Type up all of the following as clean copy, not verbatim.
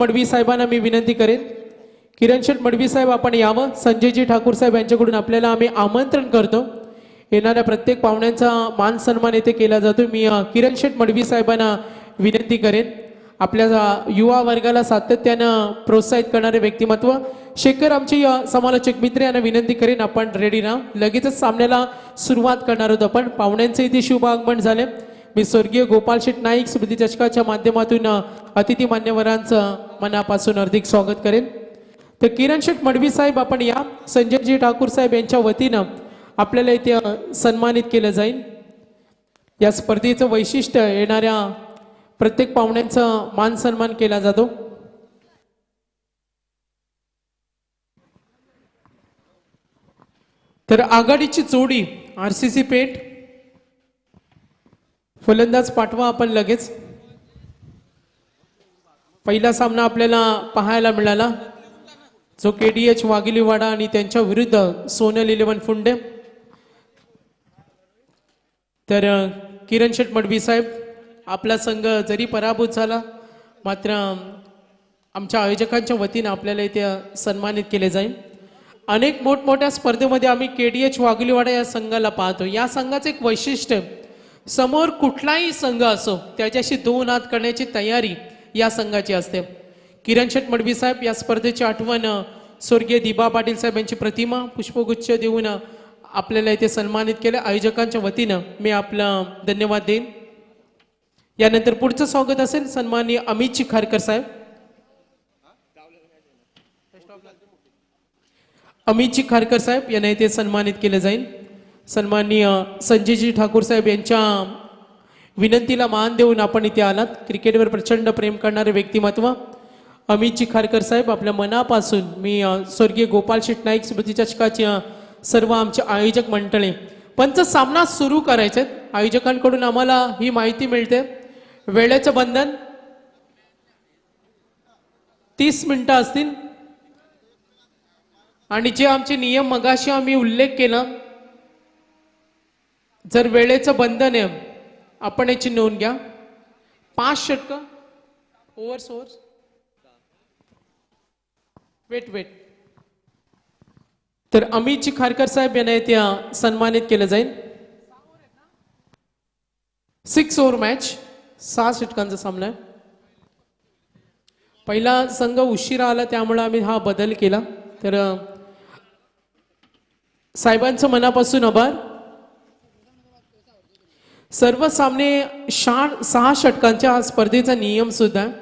मडवी साहेबांना मी विनंती करेन, किरण शेठ मडवी साहेब आपण यावं. संजयजी ठाकूर साहेब यांच्याकडून आपल्याला आम्ही आमंत्रण करतो. येणाऱ्या प्रत्येक पाहुण्यांचा मान सन्मान येथे केला जातो. मी किरण शेठ मडवी साहेबांना विनंती करेन, आपल्या युवा वर्गाला सातत्यानं प्रोत्साहित करणारे व्यक्तिमत्व शेखर आमचे समालोचक मित्र यांना विनंती करेन, आपण रेडी राहा. लगेचच सामन्याला सुरुवात करणार आहोत आपण. पाहुण्यांचे इथे शुभ आगमन झाले. मी स्वर्गीय गोपाल शेठ नाईक स्मृती चषकाच्या माध्यमातून अतिथी मान्यवरांचं मनापासून हार्दिक स्वागत करेन. तर किरण शेठ मडवी साहेब आपण या. संजयजी ठाकूर साहेब यांच्या वतीनं आपल्याला इथे सन्मानित केलं जाईल. या स्पर्धेचं वैशिष्ट्य येणाऱ्या प्रत्येक पाहुण्यांचा मान सन्मान केला जातो. तर आघाडीची जोडी आरसीसी पेठ, फलंदाज पाठवा आपण लगेच. पहिला सामना आपल्याला पाहायला मिळाला, जो केडीएच वाघिलीवाडा आणि त्यांच्या विरुद्ध सोनल 11 फुंडे. तर किरण शेठ मडवी साहेब, आपला संघ जरी पराभूत झाला मात्र आमच्या आयोजकांच्या वतीने आपल्याला इथे सन्मानित केले जाईल. अनेक मोठमोठ्या स्पर्धेमध्ये आम्ही केडीएच वाघिलीवाडा या संघाला पाहतो. या संघाचं एक वैशिष्ट्य, समोर कुठलाही संघ असो त्याच्याशी दोन हात करण्याची तयारी या संघाची असते. किरण शेठ मडवी साहेब या स्पर्धेची आठवण स्वर्गीय दिबा पाटील साहेब यांची प्रतिमा पुष्पगुच्छ देऊन आपल्याला इथे सन्मानित केलं. आयोजकांच्या वतीनं मी आपलं धन्यवाद देईन. यानंतर पुढचं स्वागत असेल सन्माननीय अमितजी खारकर साहेब. अमितजी खारकर साहेब यांना इथे सन्मानित केलं जाईल. सन्माननीय संजयजी ठाकूर साहेब यांच्या विनंतीला मान देऊन आपण इथे आलात. क्रिकेटवर प्रचंड प्रेम करणारे व्यक्तिमत्व अमितजी खारकर साहेब, आपल्या मनापासून मी स्वर्गीय गोपाल शेठ नाईक स्मृती चषकाचे सर्व आमचे आयोजक मंडळी पंच सामना सुरू करायचे. आयोजकांकडून आम्हाला ही माहिती मिळते, वेळेचं बंधन 30 मिनिटं असतील आणि जे आमचे नियम मगाशी आम्ही उल्लेख केला, जर वेळेचं बंधन आहे आपण याची नोंद घ्या. 5 षटक ओव्हर्स वेट. तर अमितजी खारकर साहेब यांना इथे सन्मानित केलं जाईल. 6 ओव्हर मॅच, 6 षटकांचा सामना आहे. पहिला संघ उशिरा आला त्यामुळे आम्ही हा बदल केला. तर साहेबांचं मनापासून आभार. सर्व सामने 6 षटकांच्या स्पर्धेचा नियम सुद्धा आहे.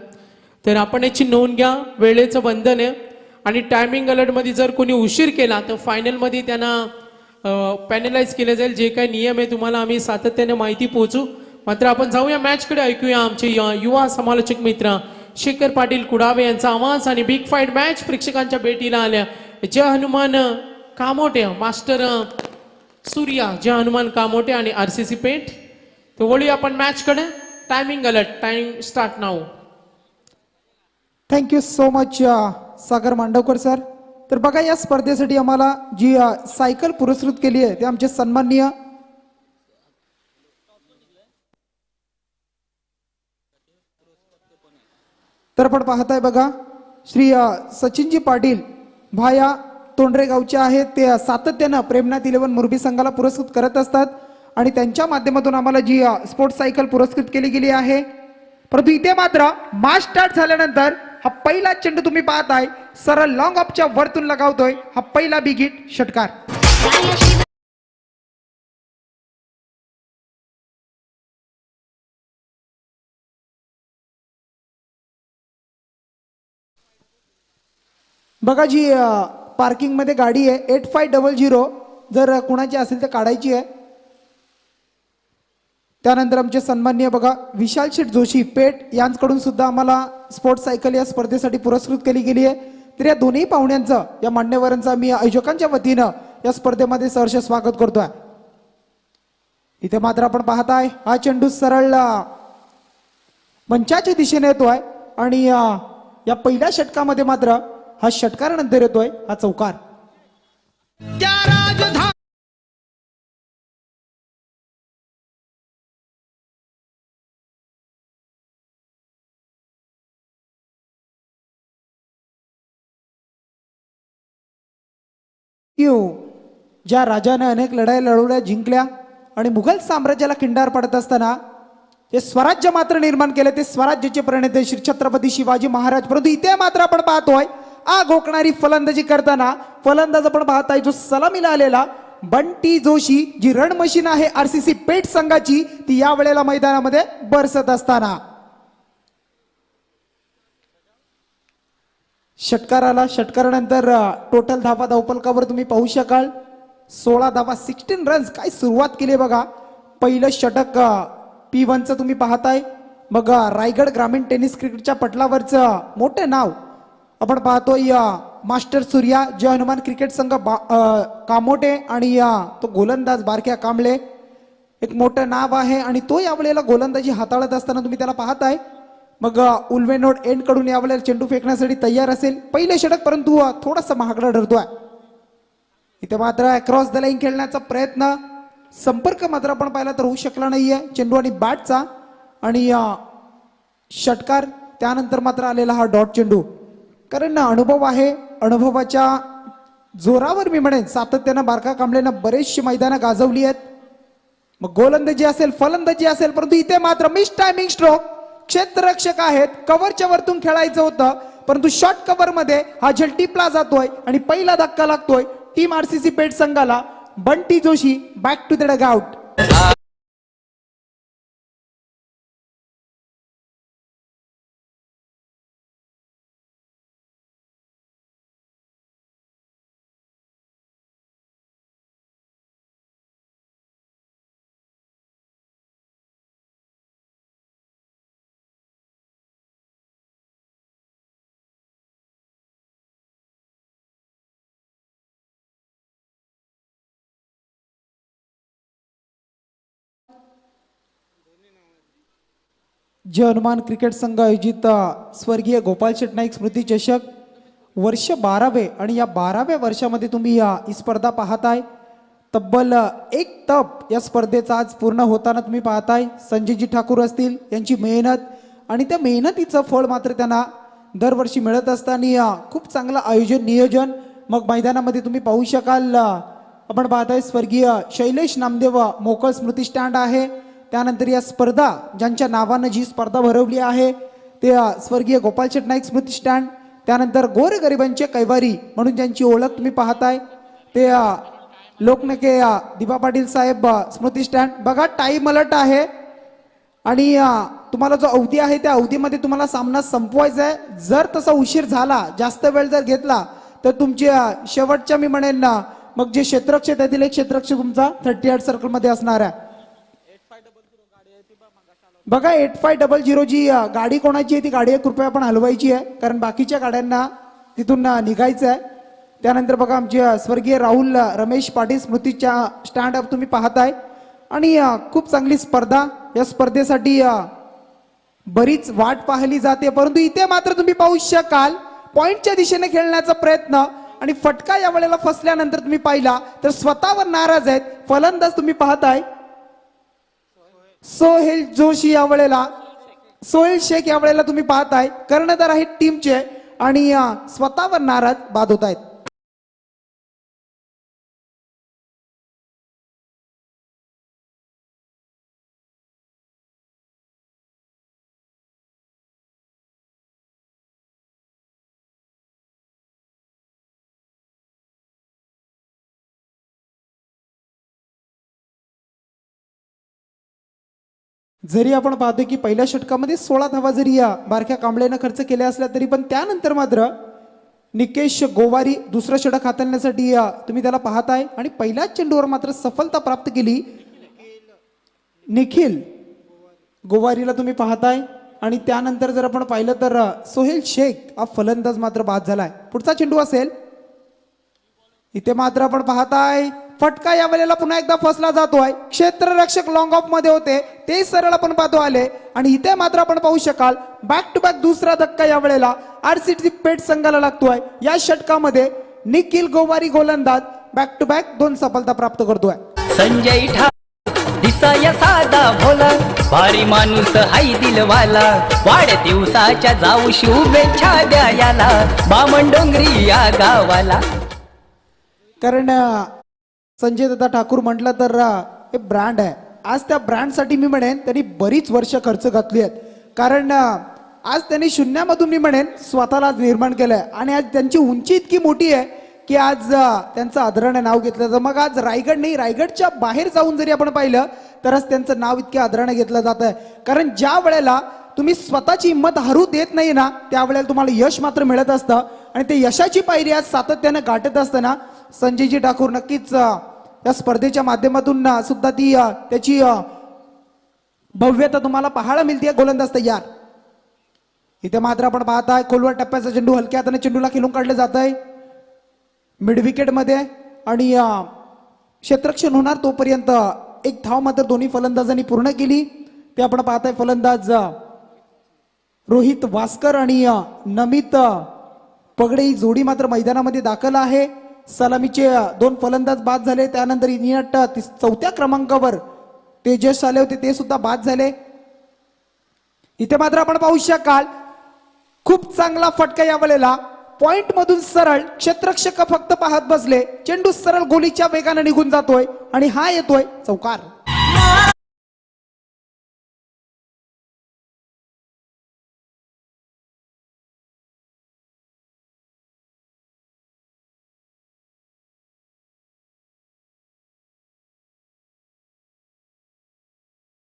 तर आपण याची नोंद घ्या. वेळेचं बंधन आहे आणि टायमिंग अलर्टमध्ये जर कोणी उशीर केला तर फायनलमध्ये त्यांना पॅनलाइज केलं जाईल. जे काही नियम आहे तुम्हाला आम्ही सातत्याने माहिती पोहोचू. मात्र आपण जाऊया मॅचकडे. ऐकूया आमचे युवा समालोचक मित्र शेखर पाटील कुडावे यांचा आवाज. आणि बिग फाईट मॅच प्रेक्षकांच्या भेटीला आल्या जय हनुमान कामोटे, मास्टर सूर्या, जय हनुमान कामोटे आणि आरसीसी पेठ. तर वळूया आपण मॅचकडे. Timing alert, time start now. Thank you so much Sagar Mandavkar sir. तर बघा, या स्पर्धेसाठी आम्हाला जी सायकल पुरस्कृत केली आहे ते आमचे सन्माननीय तर आपण पाहताय बघा, श्री सचिनजी पाटील भाया तोंडरे गावचे आहेत. ते सातत्यानं प्रेमनाथ 11 मुरबी संघाला पुरस्कृत करत असतात आणि त्यांच्या माध्यमातून आम्हाला जी स्पोर्ट्स सायकल पुरस्कृत केली गेली आहे. परंतु इथे मात्र मॅच स्टार्ट झाल्यानंतर हा पहिला चेंडू तुम्ही पाहताय सरळ लॉंग ऑफच्या वरतून लगावतोय. हा पहिला बिग हिट षटकार. बघा, जी पार्किंग मध्ये गाडी आहे 8500, जर कुणाची असेल तर काढायची आहे. त्यानंतर आमचे सन्माननीय बघा विशाल शेठ जोशी पेठ यांच्याकडून सुद्धा आम्हाला स्पोर्ट्स सायकल या स्पर्धेसाठी पुरस्कृत केली गेली आहे. तर या दोन्ही पाहुण्यांचं, या मान्यवरांचं मी आयोजकांच्या वतीनं या स्पर्धेमध्ये सहर्ष स्वागत करतोय. इथे मात्र आपण पाहताय हा चेंडू सरळ मंचाच्या दिशेने येतोय आणि या पहिल्या षटकामध्ये मात्र हा षटकारानंतर येतोय हा चौकार. यो ज्या राजाने अनेक लढाई लढवल्या, जिंकल्या आणि मुघल साम्राज्याला खिंडार पडत असताना ते स्वराज्य मात्र निर्माण केले, ते स्वराज्याचे प्रणेते श्री छत्रपती शिवाजी महाराज. परंतु इथे मात्र आपण पाहतोय आग ओकणारी फलंदाजी करताना फलंदाज आपण पाहताय जो सलामीला आलेला बंटी जोशी, जी रण मशीन आहे आरसीसी पेठ संघाची, ती या वेळेला मैदानामध्ये बरसत असताना षटकाराला षटकारानंतर टोटल धावा धावपलकावर तुम्ही पाहू शकाल 16 धावा, 16 रन्स. काय सुरुवात केली बघा. पहिलं षटक P1चं तुम्ही पाहताय. मग रायगड ग्रामीण टेनिस क्रिकेटच्या पटलावरचं मोठं नाव आपण पाहतोय मास्टर सूर्या, जय हनुमान क्रिकेट संघ कामोटे आणि तो गोलंदाज बारक्या कांबळे, एक मोठं नाव आहे आणि तो यावेळेला गोलंदाजी हाताळत असताना तुम्ही त्याला पाहताय. मग उल्वेनोड एंड कडून यावेळेला चेंडू फेकण्यासाठी तयार असेल. पहिले षटक परंतु थोडासा महागडा ठरतोय. इथे मात्र अक्रॉस द लाईन खेळण्याचा प्रयत्न, संपर्क मात्र आपण पाहिला तर होऊ शकला नाहीये चेंडू आणि बॅटचा. आणि षटकार त्यानंतर मात्र आलेला हा डॉट चेंडू. कारण अनुभव आहे, अनुभवाच्या जोरावर मी म्हणेन सातत्यानं बारका कांबळेनं बरेचशी मैदानं गाजवली आहेत. मग गोलंदाजी असेल, फलंदाजी असेल, परंतु इथे मात्र मिस टायमिंग स्ट्रोक. क्षेत्ररक्षक आहेत, कव्हरच्या वरतून खेळायचं होतं परंतु शॉर्ट कव्हर मध्ये हा झेल टिपला जातोय आणि पहिला धक्का लागतोय टीम आरसीसी पेठ संघाला. Bunty Joshi back to the dugout. Jai Hanuman cricket Sangh आयोजित स्वर्गीय गोपाल शेट नाईक स्मृती चषक वर्ष 12वे आणि या 12व्या वर्षामध्ये तुम्ही ही स्पर्धा पाहताय. तब्बल एक तप या स्पर्धेचा आज पूर्ण होताना तुम्ही पाहताय. संजयजी ठाकूर असतील यांची मेहनत आणि त्या मेहनतीचं फळ मात्र त्यांना दरवर्षी मिळत असताना खूप चांगलं आयोजन नियोजन. मग मैदानामध्ये तुम्ही पाहू शकाल आपण पाहताय स्वर्गीय शैलेश नामदेव मोकळ स्मृती स्टँड आहे. त्यानंतर या स्पर्धा ज्यांच्या नावानं जी स्पर्धा भरवली आहे ते स्वर्गीय गोपाल शेट नाईक स्मृती स्टँड. त्यानंतर गोरगरिबांचे कैवारी म्हणून ज्यांची ओळख तुम्ही पाहताय ते लोकनेते दिबा पाटील साहेब स्मृती स्टँड. बघा टाइम अलर्ट आहे आणि तुम्हाला जो अवधी आहे त्या अवधीमध्ये तुम्हाला सामना संपवायचा आहे. जर तसा उशीर झाला, जास्त वेळ जर घेतला तर तुमच्या शेवटच्या मी म्हणेन ना मग जे क्षेत्ररक्षक त्यातील एक क्षेत्ररक्षक तुमचा 38 सर्कल मध्ये असणार आहे. बघा 8500 जी गाडी कोणाची आहे ती गाडी कृपया आपण हलवायची आहे कारण बाकीच्या गाड्यांना तिथून निघायचं आहे. त्यानंतर बघा आमचे स्वर्गीय राहुल रमेश पाटील स्मृतीच्या स्टँड अप तुम्ही पाहताय आणि खूप चांगली स्पर्धा. या स्पर्धेसाठी बरीच वाट पाहिली जाते परंतु इथे मात्र तुम्ही पाहू शकाल पॉइंटच्या दिशेने खेळण्याचा प्रयत्न आणि फटका या वेळेला फसल्यानंतर तुम्ही पाहिला तर स्वतःवर नाराज आहेत. फलंदाज तुम्ही पाहताय सोहेल जोशी यावेळेला, सोहेल शेख यावेळेला तुम्ही पाहताय कर्णधार आहेत टीमचे आणि स्वतःवर नाराज बाद होत आहेत. जरी आपण पाहतो की पहिल्या षटकामध्ये 16 धावा जरी या बारक्या कांबळेनं खर्च केल्या असल्या तरी पण त्यानंतर मात्र निकेश गोवारी दुसरं षटक हाताळण्यासाठी तुम्ही त्याला पाहताय आणि पहिल्याच चेंडूवर मात्र सफलता प्राप्त केली. निखिल गोवारीला तुम्ही पाहताय आणि त्यानंतर जर आपण पाहिलं तर सोहेल शेख हा फलंदाज मात्र बाद झालाय. पुढचा चेंडू असेल. इथे मात्र आपण पाहताय फटका या वेळेला पुन्हा एकदा फसला जातोय. क्षेत्ररक्षक लॉंग ऑफ मध्ये होते ते सरळ आपण पाहतो आले आणि इथे मात्र आपण पाहू शकाल बॅक टू बॅक दुसरा धक्का या वेळेला आरसीसी पेठ संघाला लागतोय. या षटकामध्ये निखिल गोवारी गोलंदाज बॅक टू बॅक 2 सफलता प्राप्त करतोय. संजय ठाकूर दिसाया साधा भोला भारी माणूस हाय दिलवाला वाढदिवसाच्या जाऊ शुभेच्छा द्यायला बामण डोंगरी या गावाला. कारण संजय दादा ठाकूर म्हटलं तर हे ब्रँड आहे. आज त्या ब्रँडसाठी मी म्हणेन त्यांनी बरीच वर्ष खर्च घातली आहेत. कारण आज त्यांनी शून्यामधून मी म्हणेन स्वतःला आज निर्माण केलंय आणि आज त्यांची उंची इतकी मोठी आहे की आज त्यांचं आदराने नाव घेतलं जातं. मग आज रायगड नाही, रायगडच्या बाहेर जाऊन जरी आपण पाहिलं तरच त्यांचं नाव इतक्या आदराने घेतलं जात आहे. कारण ज्या वेळेला तुम्ही स्वतःची हिंमत हरू देत नाही ना, त्यावेळेला तुम्हाला यश मात्र मिळत असतं आणि ते यशाची पायरी आज सातत्यानं गाठत असताना संजयजी ठाकूर नक्कीच या स्पर्धेच्या माध्यमातून सुद्धा ती त्याची भव्यता तुम्हाला पाहायला मिळते. गोलंदाज तयार. इथे मात्र आपण पाहताय खोलवर टप्प्याचा चेंडू हलक्या हाताने चेंडूला खेळून काढलं जात आहे मिड विकेट मध्ये आणि क्षेत्ररक्षण होणार तोपर्यंत एक धाव मात्र दोन्ही फलंदाजांनी पूर्ण केली. ते आपण पाहताय फलंदाज रोहित वास्कर आणि नमित पगडे ही जोडी मात्र मैदानामध्ये दाखल आहे. सलामीचे दोन फलंदाज बाद झाले. त्यानंतर इनियट चौथ्या क्रमांकावर तेजस आले होते, ते सुद्धा बाद झाले. इथे मात्र आपण पाहू शकाल खूप चांगला फटका या वेळेला पॉइंट मधून सरळ क्षेत्ररक्षक फक्त पाहत बसले. चेंडू सरळ गोलीच्या वेगाने निघून जातोय आणि हा येतोय चौकार.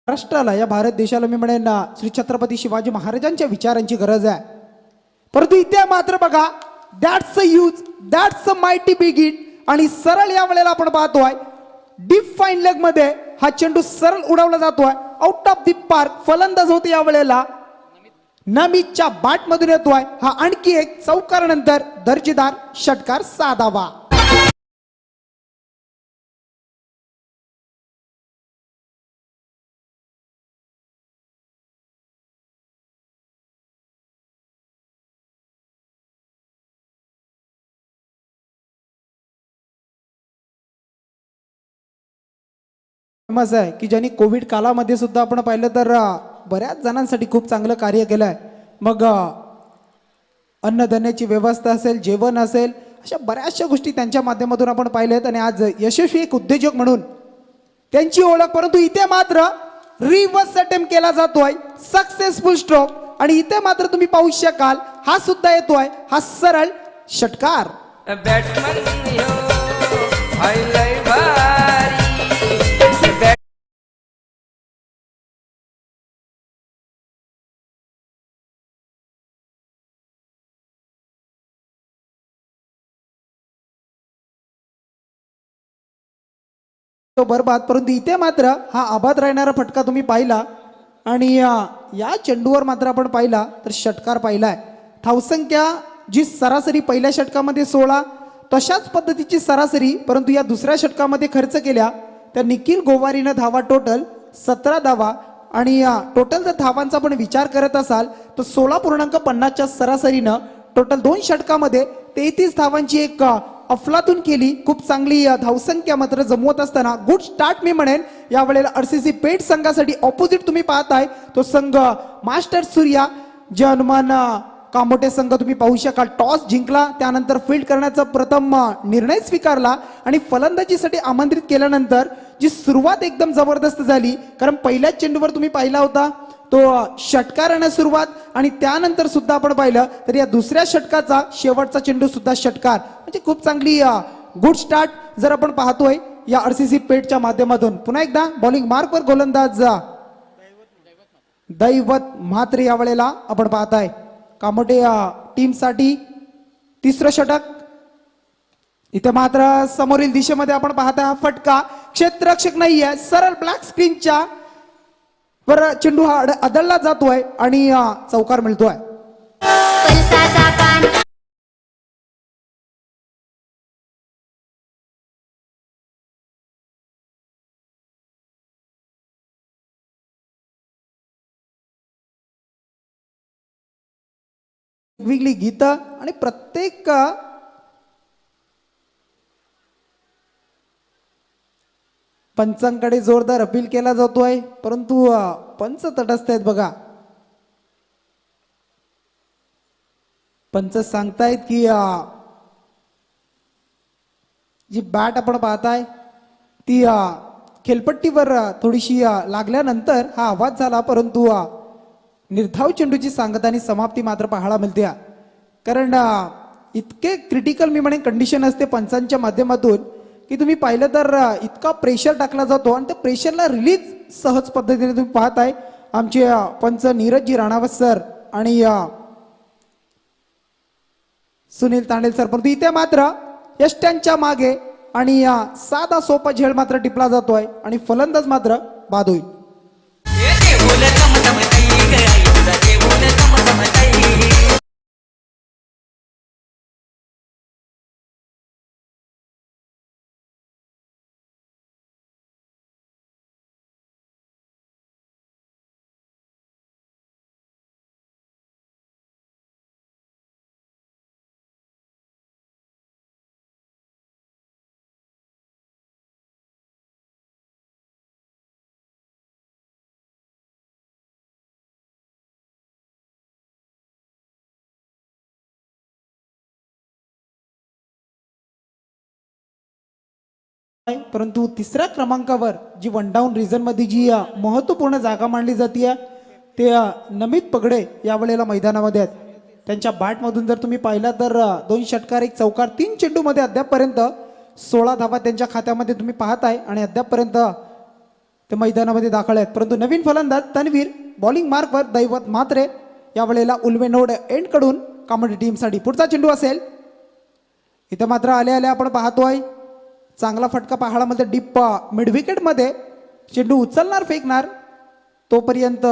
महाराष्ट्राला या भारत देशाला मी म्हणेन श्री छत्रपती शिवाजी महाराजांच्या विचारांची गरज आहे. परंतु इथे मात्र बघा that's a use that's a mighty big hit आणि सरळ या वेळेला आपण पाहतोय डीप फाईन लेग मध्ये हा चेंडू सरळ उडवला जातोय आउट ऑफ दी पार्क. फलंदाज होते या वेळेला नमितच्या बॅट मधून येतोय हा आणखी एक चौकारानंतर दर्जेदार षटकार साधावा. फेमस आहे की ज्यांनी कोविड काळामध्ये सुद्धा आपण पाहिलं तर बऱ्याच जणांसाठी खूप चांगलं कार्य केलं आहे. मग अन्नधान्याची व्यवस्था असेल, जेवण असेल, अशा बऱ्याचशा गोष्टी त्यांच्या माध्यमातून आपण पाहिल्यात आणि आज यशस्वी एक उद्योजक म्हणून त्यांची ओळख. परंतु इथे मात्र रिव्हर्स अटेम्प्ट केला जातोय सक्सेसफुल स्ट्रोक आणि इथे मात्र तुम्ही पाहू शकाल हा सुद्धा येतोय हा सरळ षटकार. तो बरबाद. परंतु इथे मात्र हा आबाद राहणारा फटका तुम्ही पाहिला आणि या चेंडूवर मात्र आपण पाहिला तर षटकार पाहिलाय. धावसंख्या जी सरासरी पहिल्या षटकामध्ये 16 तशाच पद्धतीची सरासरी परंतु या दुसऱ्या षटकामध्ये खर्च केल्या त्या निखिल गोवारीनं धावा टोटल 17 धावा आणि टोटल जर धावांचा आपण विचार करत असाल तर 16.50च्या सरासरीनं टोटल 2 षटकामध्ये 33 धावांची एक अफलातून केली. खूप चांगली धावसंख्या मात्र जमवत असताना गुड स्टार्ट मी म्हणेन या वेळेला आरसीसी पेठ संघासाठी. ऑपोजिट तुम्ही पाहताय तो संघ मास्टर सूर्या जे हनुमान कामोटे संघ तुम्ही पाहू शकाल टॉस जिंकला त्यानंतर फील्ड करण्याचा प्रथम निर्णय स्वीकारला आणि फलंदाजीसाठी आमंत्रित केल्यानंतर जी सुरुवात एकदम जबरदस्त झाली. कारण पहिल्याच चेंडूवर तुम्ही पाहिला होता तो षटकाराने सुरुवात आणि त्यानंतर सुद्धा आपण पाहिलं तर या दुसऱ्या षटकाचा शेवटचा चेंडू सुद्धा षटकार. म्हणजे खूप चांगली गुड स्टार्ट जर आपण पाहतोय या आरसीसी पेठच्या माध्यमातून. पुन्हा एकदा बॉलिंग मार्कवर गोलंदाज दैवत म्हात्रे या वेळेला आपण पाहताय कामोटे टीम साठी तिसरं षटक. इथे मात्र समोरील दिशेमध्ये आपण पाहताय हा फटका क्षेत्ररक्षक नाहीये सरळ ब्लॅक स्क्रीनच्या वर चेंडू हा आदळला जातोय आणि चौकार मिळतोय. वेगवेगळी गीतं आणि प्रत्येक पंचांकडे जोरदार अपील केला जातोय परंतु पंच तटस्थ आहेत बघा. पंच सांगतायत की जी बॅट आपण पाहताय ती खेलपट्टीवर थोडीशी लागल्यानंतर हा आवाज झाला, परंतु निर्धाव चेंडूची सांगता आणि समाप्ती मात्र पाहायला मिळते. कारण इतके क्रिटिकल मी म्हणेन कंडिशन असते पंचांच्या माध्यमातून की तुम्ही पाहिलं तर इतका प्रेशर टाकला जातो आणि त्या प्रेशरला रिलीज सहज पद्धतीने तुम्ही पाहताय. आमचे पंच नीरजजी राणावत सर आणि सुनील तांडेल सर, परंतु इथे मात्र यष्ट्यांच्या मागे आणि साधा सोपा झेल मात्र टिपला जातोय आणि फलंदाज मात्र बाद होईल. परंतु तिसऱ्या क्रमांकावर जी वन डाऊन रिझन मध्ये जी महत्वपूर्ण जागा मांडली जाते ते नमित पगडे यावेळेला मैदानामध्ये आहेत. त्यांच्या बॅटमधून जर तुम्ही पाहिला तर 2 षटकार 1 चौकार 3 चेंडूमध्ये अद्यापपर्यंत 16 धावा त्यांच्या खात्यामध्ये तुम्ही पाहताय आणि अद्यापपर्यंत ते मैदानामध्ये दाखल आहेत. परंतु नवीन फलंदाज तन्वीर बॉलिंग मार्कवर, दैवत म्हात्रे यावेळेला उल्वेनोड एंड कडून कॉमेडी टीमसाठी पुढचा चेंडू असेल. इथं मात्र आल्या आल्या आपण पाहतोय चांगला फटका पाहायला मध्ये डीप मिड विकेट मध्ये चेंडू उचलणार फेकणार तोपर्यंत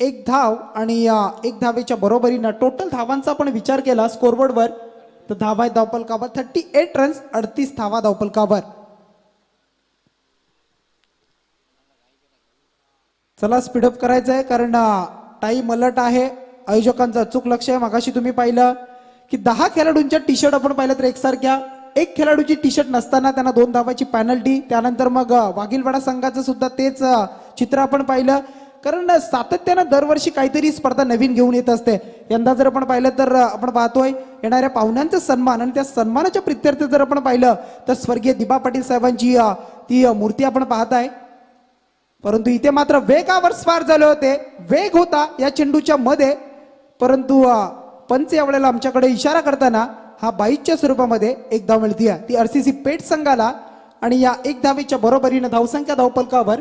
1 धाव आणि 1 धावेच्या बरोबरीनं टोटल धावांचा आपण विचार केला स्कोरबोर्डवर तर धावा आहेत धावफलकावर 38 रन्स 38 धावा धावफलकावर. चला स्पीडअप करायचं आहे कारण टाईम अलर्ट आहे. आयोजकांचं अचूक लक्ष आहे. मगाशी तुम्ही पाहिलं की 10 खेळाडूंच्या टी शर्ट आपण पाहिलं तर एकसारख्या, 1 खेळाडूची टी शर्ट नसताना त्यांना 2 धावाची पॅनल्टी. त्यानंतर मग वाघीलवाडा संघाचं सुद्धा तेच चित्र आपण पाहिलं. कारण सातत्यानं दरवर्षी काहीतरी स्पर्धा नवीन घेऊन येत असते. यंदा जर आपण पाहिलं तर आपण पाहतोय येणाऱ्या पाहुण्यांचा सन्मान आणि त्या सन्मानाच्या प्रित्यर्थ जर आपण पाहिलं तर स्वर्गीय दिबा पाटील साहेबांची ती मूर्ती आपण पाहताय. परंतु इथे मात्र वेगावर स्वार झाले होते, वेग होता या चेंडूच्या मध्ये, परंतु पंच यावेळेला आमच्याकडे इशारा करताना हा 22च्या स्वरूपामध्ये 1 धाव मिळते ती आरसीसी पेठ संघाला आणि या 1 धावेच्या बरोबरीनं धावसंख्या धावफलकावर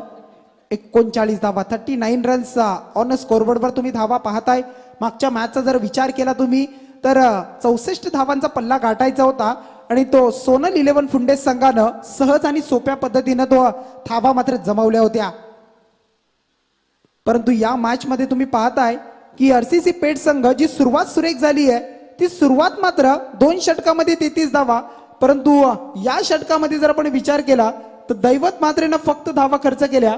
39 धावा 39 रन्स ऑन स्कोरबोर्डवर तुम्ही धावा पाहताय. मागच्या मॅचचा जर विचार केला तुम्ही तर 64 धावांचा पल्ला गाठायचा होता आणि तो सोनल 11 फुंडेस संघानं सहज आणि सोप्या पद्धतीनं तो धावा मात्र जमवल्या होत्या. परंतु या मॅच मध्ये तुम्ही पाहताय की आरसीसी पेठ संघ जी सुरुवात सुरेख झाली आहे ती सुरुवात मात्र 2 षटकामध्ये 33 धावा, परंतु या षटकामध्ये जर आपण विचार केला तर दैवत मात्रेनं फक्त धावा खर्च केल्या,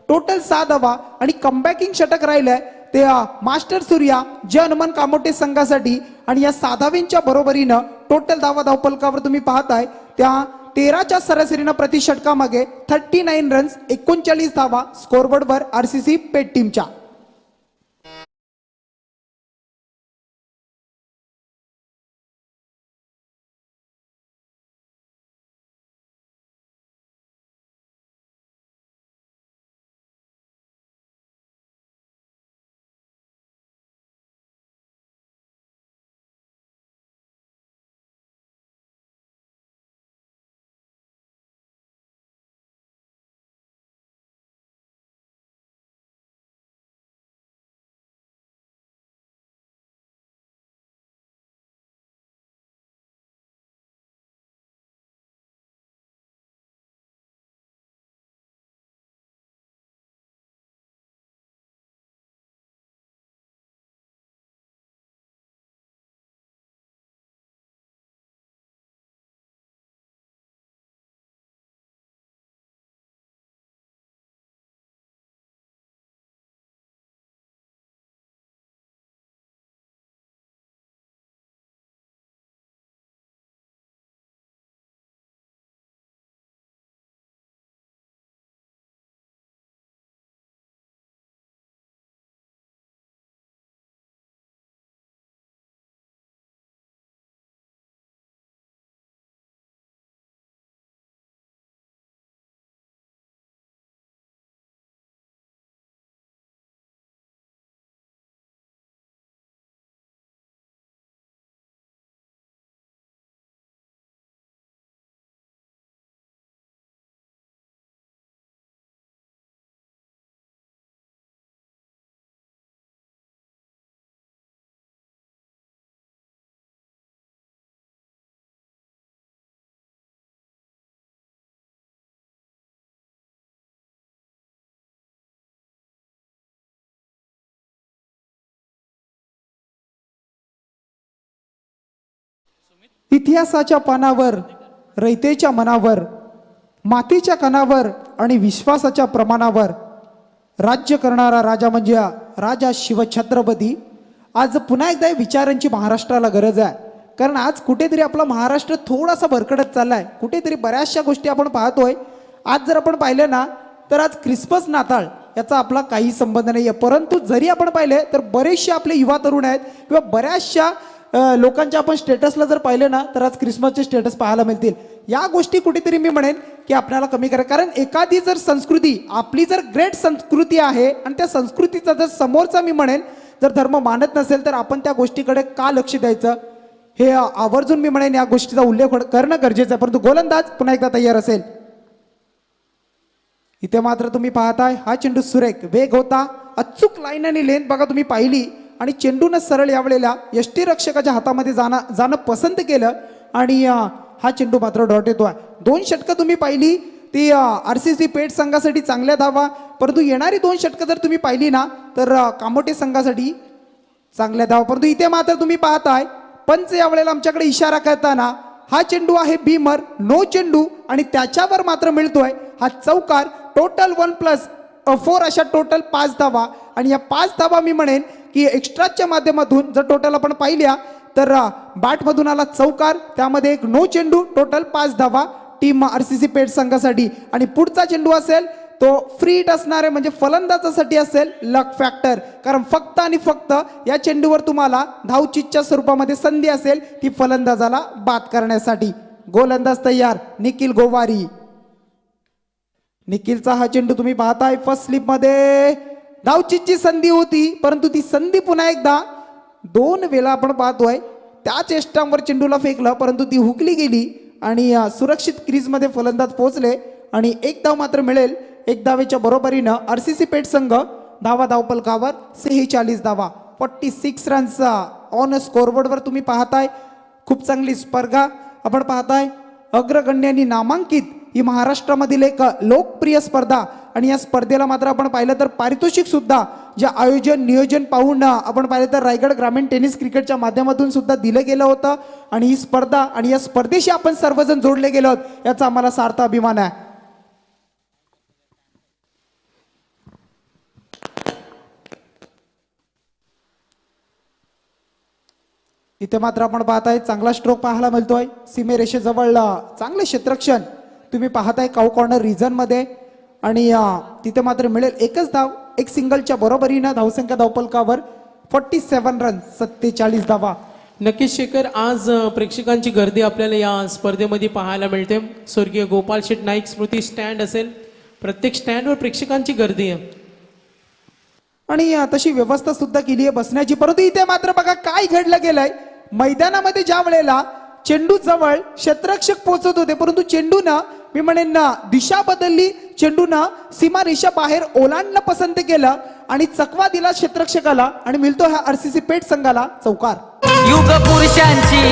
टोटल 6 धावा आणि कमबॅकिंग षटक राहिलंय ते मास्टर सूर्या जे हनुमान कामोटे संघासाठी आणि या 6 धावांच्या बरोबरीनं टोटल धावा धावफलकावर तुम्ही पाहताय त्या 13च्या सरासरीनं प्रति षटकामागे 39 रन्स 39 धावा स्कोरबोर्डवर आरसीसी पेठ टीमच्या. इतिहासाच्या पानावर, रयतेच्या मनावर, मातीच्या कणावर आणि विश्वासाच्या प्रमाणावर राज्य करणारा राजा म्हणजे राजा शिवछत्रपती. आज पुन्हा एकदा या विचारांची महाराष्ट्राला गरज आहे. कारण आज कुठेतरी आपला महाराष्ट्र थोडासा भरकटत चाललाय. कुठेतरी बऱ्याचशा गोष्टी आपण पाहतोय. आज जर आपण पाहिलं ना तर आज ख्रिसमस नाताळ याचा आपला काही संबंध नाही आहे. परंतु जरी आपण पाहिले तर बरेचसे आपले युवा तरुण आहेत किंवा बऱ्याचशा लोकांच्या आपण स्टेटसला जर पाहिले ना तर आज ख्रिसमसचे स्टेटस पाहायला मिळतील. या गोष्टी कुठेतरी मी म्हणेन की आपल्याला कमी करा. कारण एखादी जर संस्कृती आपली जर ग्रेट संस्कृती आहे आणि त्या संस्कृतीचा जर समोरचा मी म्हणेन जर धर्म मानत नसेल तर आपण त्या गोष्टीकडे का लक्ष द्यायचं हे आवर्जून मी म्हणेन या गोष्टीचा उल्लेख करणं गरजेचं आहे. परंतु गोलंदाज पुन्हा एकदा तयार असेल. इथे मात्र तुम्ही पाहताय हा चेंडू सुरेख वेग होता, अचूक लाईन आणि लेंथ बघा तुम्ही पाहिली आणि चेंडूनं सरळ यावेळेला यष्टीरक्षकाच्या हातामध्ये जाणं पसंत केलं आणि हा चेंडू मात्र डॉट येतोय. 2 षटकं तुम्ही पाहिली ती RCC पेठ संघासाठी चांगल्या धावा. परंतु येणारी 2 षटकं जर तुम्ही पाहिली ना तर कामोटे संघासाठी चांगल्या धावा. परंतु इथे मात्र तुम्ही पाहताय पंच यावेळेला आमच्याकडे इशारा करताना हा चेंडू आहे बीमर नो चेंडू आणि त्याच्यावर मात्र मिळतोय हा चौकार. टोटल 1+4 अशा टोटल 5 धावा आणि या 5 धावा मी म्हणेन की एक्स्ट्राच्या माध्यमातून जर टोटल आपण पाहिल्या तर बॅटमधून आला चौकार, त्यामध्ये एक नो चेंडू, टोटल 5 धावा टीम RCC पेठ संघासाठी. आणि पुढचा चेंडू असेल तो फ्री हिट असणार आहे म्हणजे फलंदाजासाठी असेल लक फॅक्टर. कारण फक्त आणि फक्त या चेंडूवर तुम्हाला धावचीतच्या स्वरूपामध्ये संधी असेल ती फलंदाजाला बाद करण्यासाठी. गोलंदाज तयार निखिल गोवारी. निखिलचा हा चेंडू तुम्ही पाहताय फर्स्ट स्लिप मध्ये धावचीतची संधी होती परंतु ती संधी पुन्हा एकदा 2 वेळा आपण पाहतोय त्याच एस्टांवर चेंडूला फेकलं परंतु ती हुकली गेली आणि सुरक्षित क्रीजमध्ये फलंदाज पोहोचले आणि 1 धाव मात्र मिळेल. 1 धावेच्या बरोबरीनं RCC पेठ संघ धावपलकावर 46 धावा 46 रन्स ऑन स्कोरबोर्डवर तुम्ही पाहताय. खूप चांगली स्पर्धा आपण पाहताय. अग्रगण्य आणि नामांकित ही महाराष्ट्रामधील एक लोकप्रिय स्पर्धा आणि या स्पर्धेला मात्र आपण पाहिलं तर पारितोषिक सुद्धा जे आयोजन नियोजन पाहून आपण पाहिलं तर रायगड ग्रामीण टेनिस क्रिकेटच्या माध्यमातून सुद्धा दिलं गेलं होतं आणि ही स्पर्धा आणि या स्पर्धेशी आपण सर्वजण जोडले गेलो आहोत याचा आम्हाला सार्थ अभिमान आहे. इथे मात्र आपण पाहताय चांगला स्ट्रोक पाहायला मिळतोय. सीमेरेषेजवळ चांगले क्षेत्ररक्षण तुम्ही पाहताय काऊ कॉर्नर रिजन मध्ये आणि तिथे मात्र मिळेल एकच धाव. 1 सिंगलच्या बरोबरीनं धावसंख्या धावपलकावर 47 रन 47 धावा. नक्कीच शेखर, आज प्रेक्षकांची गर्दी आपल्याला या स्पर्धेमध्ये पाहायला मिळते. स्वर्गीय गोपाल शेठ नाईक स्मृती स्टँड असेल, प्रत्येक स्टँडवर प्रेक्षकांची गर्दी आहे आणि तशी व्यवस्था सुद्धा केली आहे बसण्याची. परंतु इथे मात्र बघा काय घडलं गेलंय. मैदानामध्ये ज्या वेळेला चेंडू जवळ क्षेत्ररक्षक पोहोचत होते परंतु चेंडूनं मी म्हणेन दिशा बदलली. चेंडूनं सीमारेषा बाहेर ओलांडणं पसंत केलं आणि चकवा दिला क्षेत्ररक्षकाला आणि मिळतो ह्या RCC पेठ संघाला चौकार. युग पुरुषांची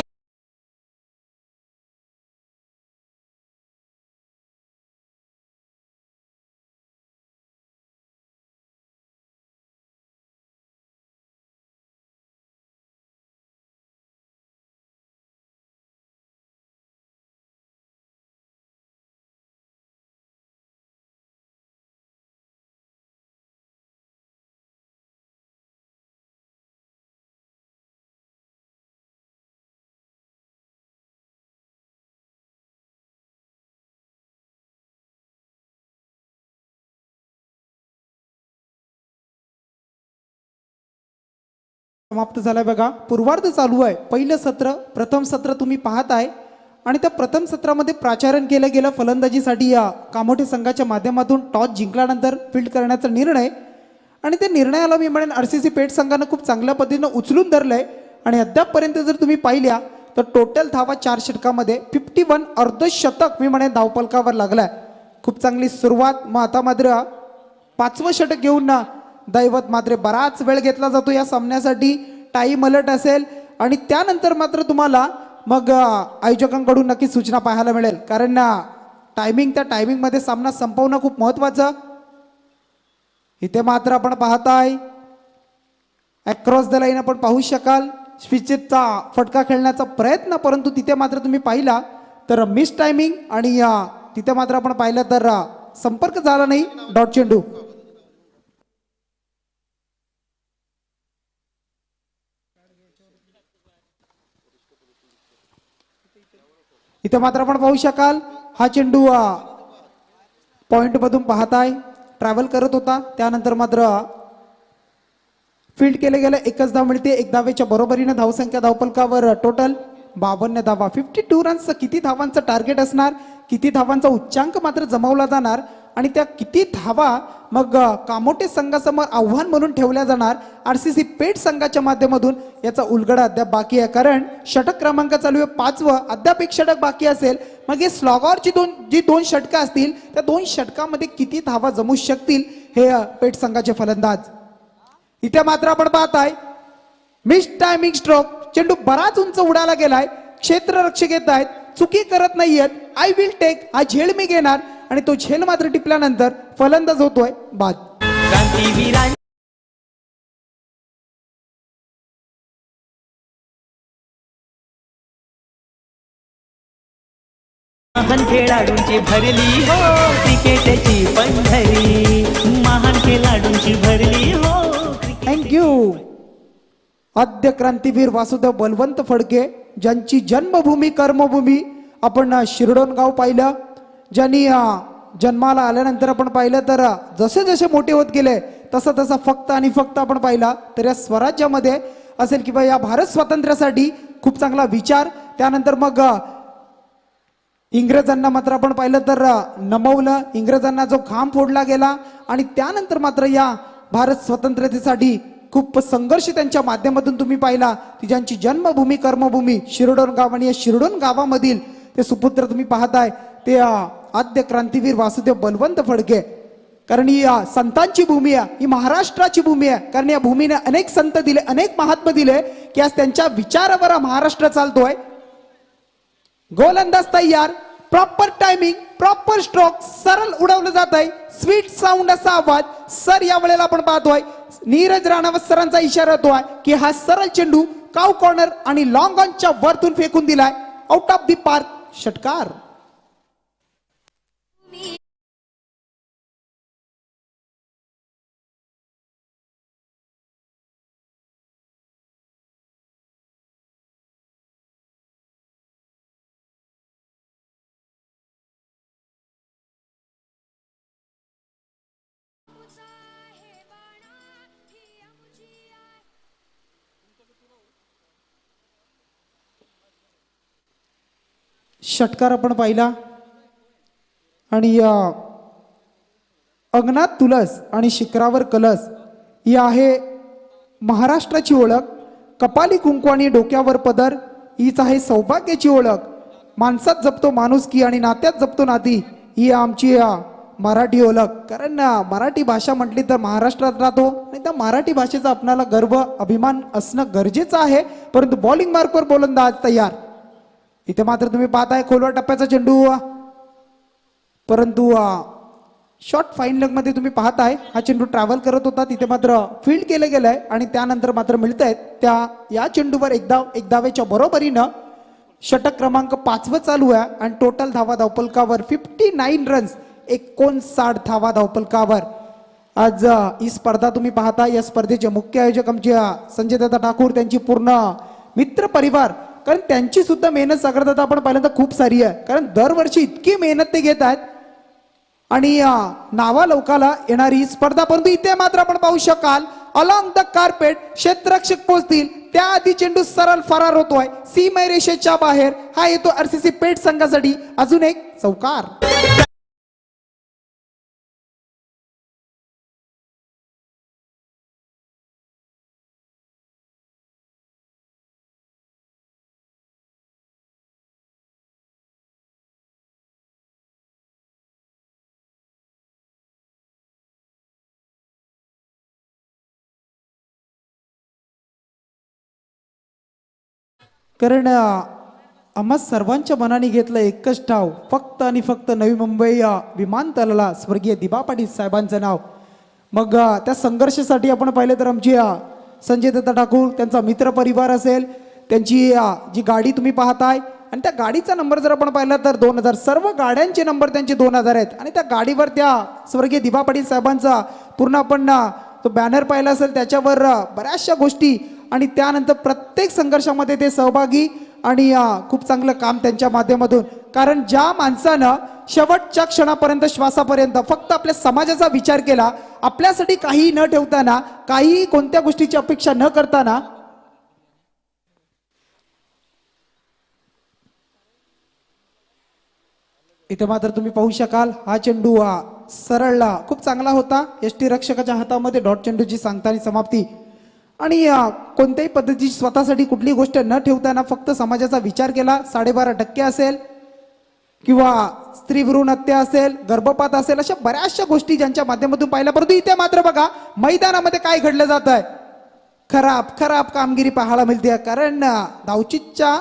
समाप्त झालाय बघा. पूर्वार्ध चालू आहे. पहिलं सत्र प्रथम सत्र तुम्ही पाहताय आणि त्या प्रथम सत्रामध्ये प्राचारण केलं गेलं फलंदाजीसाठी या कामोठे संघाच्या माध्यमातून टॉस जिंकल्यानंतर फील्ड करण्याचा निर्णय आणि त्या निर्णयाला मी म्हणेन RCC पेठ संघानं खूप चांगल्या पद्धतीनं उचलून धरलंय आणि अद्यापपर्यंत जर तुम्ही पाहिल्या तर टोटल धावा 4 षटकामध्ये 51 अर्धशतक मी म्हणेन धावपलकावर लागलाय. खूप चांगली सुरुवात. मग आता मात्र 5वं षटक घेऊन दैवत मात्र बराच वेळ घेतला जातो या सामन्यासाठी. टाइम अलर्ट असेल आणि त्यानंतर मात्र तुम्हाला मग आयोजकांकडून नक्की सूचना पाहायला मिळेल कारण टायमिंग त्या टायमिंगमध्ये सामना संपवणं खूप महत्त्वाचं. इथे मात्र आपण पाहताय अक्रॉस द लाईन आपण पाहू शकाल स्विचचा फटका खेळण्याचा प्रयत्न, परंतु तिथे मात्र तुम्ही पाहिला तर मिस टायमिंग आणि तिथे मात्र आपण पाहिलं तर संपर्क झाला नाही. डॉट चेंडू. इथे मात्र आपण पाहू शकाल हा चेंडू पॉइंट मधून पाहताय ट्रॅव्हल करत होता, त्यानंतर मात्र फील्ड केले गेले. एकच धाव मिळते. एक धावेच्या बरोबरीने धावसंख्या धावपलकावर टोटल 52 धावा. 52 रन्सचं किती धावांचं टार्गेट असणार, किती धावांचा उच्चांक मात्र जमवला जाणार आणि त्या किती धावा मग कामोटे संघासमोर आव्हान म्हणून ठेवल्या जाणार आरसीसी पेठ संघाच्या माध्यमातून, याचा उलगडा अद्याप बाकी आहे. कारण षटक क्रमांक चालू आहे 5वं, अद्याप एक षटक बाकी असेल. मग हे स्लॉगरची जी दोन षटकं असतील त्या 2 षटकामध्ये किती धावा जमू शकतील हे पेठ संघाचे फलंदाज. इथे मात्र आपण पाहताय मिस टायमिंग स्ट्रोक. चेंडू बराच उंच उडाला गेलाय. क्षेत्ररक्षक येत आहेत, चुकी करत नाहीयेत. आय विल टेक, हा झेल मी घेणार आणि तो झेल मात्र टिपल्यानंतर फलंदाज होतोय बाद. क्रांतीवीरांची महान खेळाडूंची भरली हो क्रिकेटची पंढरी, महान खेळाडूंची भरली हो थँक्यू. आद्य क्रांतीवीर वासुदेव बलवंत फडके, ज्यांची जन्मभूमी कर्मभूमी आपण शिरडोन गाव पाहिलं, ज्यांनी जन्माला आल्यानंतर आपण पाहिलं तर जसे जसे मोठे होत गेले तसं तसं फक्त आणि फक्त आपण पाहिला तर या स्वराज्यामध्ये असेल किंवा या भारत स्वातंत्र्यासाठी खूप चांगला विचार. त्यानंतर मग इंग्रजांना मात्र आपण पाहिलं तर नमवलं, इंग्रजांना जो घाम फोडला गेला आणि त्यानंतर मात्र या भारत स्वतंत्रतेसाठी खूप संघर्ष त्यांच्या माध्यमातून तुम्ही पाहिला. ती ज्यांची जन्मभूमी कर्मभूमी शिरडोन गाव आणि या शिरडोन गावामधील ते सुपुत्र तुम्ही पाहताय ते आद्य क्रांतीवीर वासुदेव बलवंत फडके. कारण ही संतांची भूमी आहे, ही महाराष्ट्राची भूमी आहे. कारण या भूमीने अनेक संत दिले, अनेक महात्मा दिले की आज त्यांच्या विचारावर हा महाराष्ट्र चालतोय. गोलंदाज तयार, प्रॉपर टायमिंग, प्रॉपर स्ट्रोक, सरळ उडवलं जात आहे. स्वीट साऊंड असा आवाज. सर या वेळेला आपण पाहतोय नीरज राणावत सरांचा इशारा होतोय की हा सरळ चेंडू काव कॉर्नर आणि लॉंग ऑनच्या वरतून फेकून दिलाय. आउट ऑफ दी पार्क, षटकार. षटकार आपण पाहिला आणि अंगणात तुलस आणि शिखरावर कलस ही आहे महाराष्ट्राची ओळख. कपाली कुंकू आणि डोक्यावर पदर हीच आहे सौभाग्याची ओळख. माणसात जपतो माणुसकी आणि नात्यात जपतो नाती ही आमची मराठी ओळख. कारण मराठी भाषा म्हटली तर महाराष्ट्रात राहतो आणि त्या मराठी भाषेचा आपणाला गर्व अभिमान असणं गरजेचं आहे. परंतु बॉलिंग मार्कवर गोलंदाज तयार. इथे मात्र तुम्ही पाहताय खोलवर टप्प्याचा चेंडू, परंतु शॉर्ट फाईन लेग मध्ये तुम्ही पाहताय हा चेंडू ट्रॅव्हल करत होता. तिथे मात्र फील्ड केलं गेलंय आणि त्यानंतर मात्र मिळत आहेत त्या या चेंडूवर एक धावेच्या बरोबरीनं षटक क्रमांक 5वं चालू आहे आणि टोटल धावा धावपलकावर 59 रन्स, 59 धावा धावपलकावर. आज ही स्पर्धा तुम्ही पाहता. या स्पर्धेचे मुख्य आयोजक आमचे संजय दादा ठाकूर, त्यांची पूर्ण मित्र परिवार. कारण त्यांची सुद्धा मेहनत सागरदादा आपण पाहिलं तर खूप सारी आहे. कारण दरवर्षी इतकी मेहनत ते घेत आहेत आणि नावा लौकाला येणारी स्पर्धा. परंतु इथे मात्र आपण पाहू शकाल अलॉंग द कार्पेट क्षेत्ररक्षक पोहोचतील त्याआधी चेंडू सरळ फरार होतोय सीमारेषेच्या बाहेर. हा येतो आरसीसी पेठ संघासाठी अजून एक चौकार. कारण आम्हा सर्वांच्या मनाने घेतलं एकच ठाव, फक्त आणि फक्त नवी मुंबई विमानतळाला स्वर्गीय दिबा पाटील साहेबांचं नाव. मग त्या संघर्षासाठी आपण पाहिलं तर आमची संजय दत्त ठाकूर, त्यांचा मित्र परिवार असेल, त्यांची जी गाडी तुम्ही पाहताय आणि त्या गाडीचा नंबर जर आपण पाहिला तर 2000, सर्व गाड्यांचे नंबर त्यांचे 2000 आहेत. आणि त्या गाडीवर त्या स्वर्गीय दिबा पाटील साहेबांचा पूर्ण आपण तो बॅनर पाहिला असेल, त्याच्यावर बऱ्याचशा गोष्टी आणि त्यानंतर प्रत्येक संघर्षामध्ये ते सहभागी आणि खूप चांगलं काम त्यांच्या माध्यमातून. कारण ज्या माणसानं शेवटच्या क्षणापर्यंत श्वासापर्यंत फक्त आपल्या समाजाचा विचार केला, आपल्यासाठी काही न ठेवताना, काही कोणत्या गोष्टीची अपेक्षा न करताना इथे मात्र तुम्ही पाहू शकाल हा चेंडू सरळ खूप चांगला होता. यष्टी रक्षकाच्या हातामध्ये डॉट चेंडूची सांगताना समाप्ती आणि कोणत्याही पद्धतीची स्वतःसाठी कुठली गोष्ट न ठेवताना फक्त समाजाचा विचार केला. 12.5% असेल किंवा स्त्री भ्रूण हत्या असेल, गर्भपात असेल, अशा बऱ्याचशा गोष्टी ज्यांच्या माध्यमातून पाहिल्या. परंतु इथे मात्र बघा मैदानामध्ये काय घडलं जात आहे, खराब कामगिरी पाहायला मिळते. कारण धावचीच्या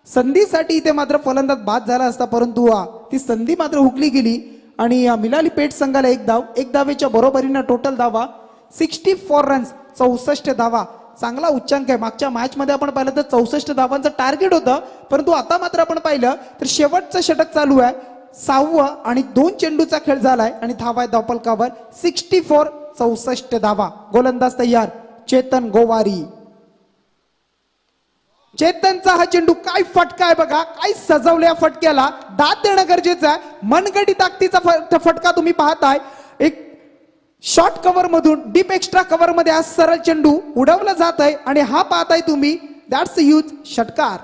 संधीसाठी इथे मात्र फलंदाज बाद झाला असता, परंतु ती संधी मात्र हुकली गेली आणि मिळाली पेठ संघाला एक धाव. एक धावेच्या बरोबरीनं टोटल धावा 64 रन्स, 64 धावा. चांगला उच्चांक आहे. मागच्या मॅच मध्ये आपण पाहिलं तर 64 धावांचं टार्गेट होतं, परंतु आता मात्र आपण पाहिलं तर शेवटचं षटक चालू आहे, 6वं आणि 2 चेंडूचा खेळ झालाय आणि धावा आहे धावफलकावर 64, 64 धावा. गोलंदाज तयार चेतन गोवारी. चेतनचा हा चेंडू काय फटका आहे बघा, काय सजवल्या फटक्याला दाद देणं गरजेचं आहे. मनगटी ताकदीचा फटका तुम्ही पाहताय. एक शॉर्ट कव्हर मधून डीप एक्स्ट्रा कव्हर मध्ये हा सरळ चेंडू उडवला जात आहे आणि हा पाहताय तुम्ही, दॅट्स अ ह्यूज षटकार.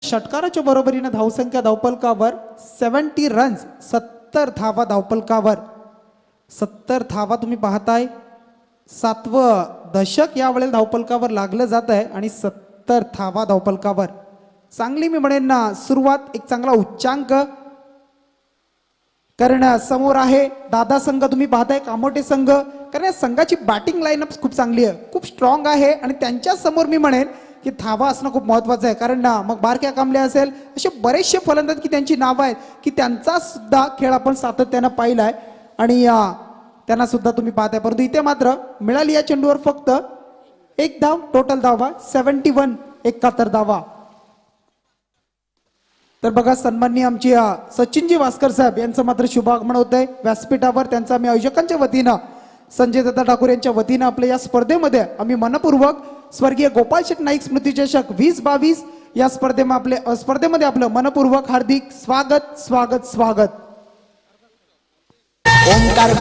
षटकाराच्या बरोबरीने धावसंख्या धावफलकावर 70 रन्स, 70 धावा धावफलकावर. 70 धावा तुम्ही पाहताय. 7वं दशक यावेळेला धावफलकावर लागलं जात आहे आणि 70 धावा धावफलकावर. चांगली मी म्हणेन ना सुरुवात, एक चांगला उच्चांक. कारण समोर आहे दादा संघ तुम्ही पाहताय, कामोटे संघ. कारण या संघाची बॅटिंग लाईनअप खूप चांगली आहे, खूप स्ट्रॉंग आहे आणि त्यांच्या समोर मी म्हणेन की धावा असणं खूप महत्वाचं आहे. कारण मग बारक्या कांबळे असेल, असे बरेचसे फलंदाज की त्यांची नावं आहेत की त्यांचा सुद्धा खेळ आपण सातत्यानं पाहिलाय आणि त्यांना सुद्धा तुम्ही पाहताय. परंतु इथे मात्र मिळाली या चेंडूवर फक्त एक धाव. टोटल धावा 71, 71 धावा. तर बघा सन्माननीय आमची सचिनजी वास्कर साहेब यांचं मात्र शुभागमन होत आहे व्यासपीठावर. त्यांचं आम्ही आयोजकांच्या वतीनं, संजय दत्त ठाकूर यांच्या वतीनं आपल्या या स्पर्धेमध्ये आम्ही मनपूर्वक स्वर्गीय गोपाळ शेट नाईक स्मृती चषक 2022 या स्पर्धेमध्ये आपलं मनपूर्वक हार्दिक स्वागत स्वागत स्वागत. ओंकार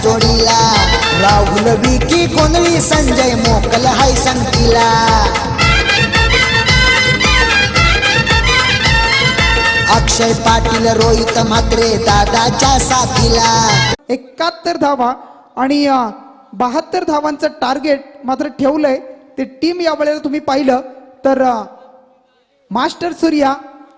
जोडीला राहुल विकी कोंडळी संजय मोकल हाय संतीला. अक्षय पाटील रोहित म्हात्रे दादाच्या साथीला. 71 धावा आणि 72 धावांचं टार्गेट मात्र ठेवलंय ते टीम. या वेळेला तुम्ही पाहिलं तर मास्टर सूर्या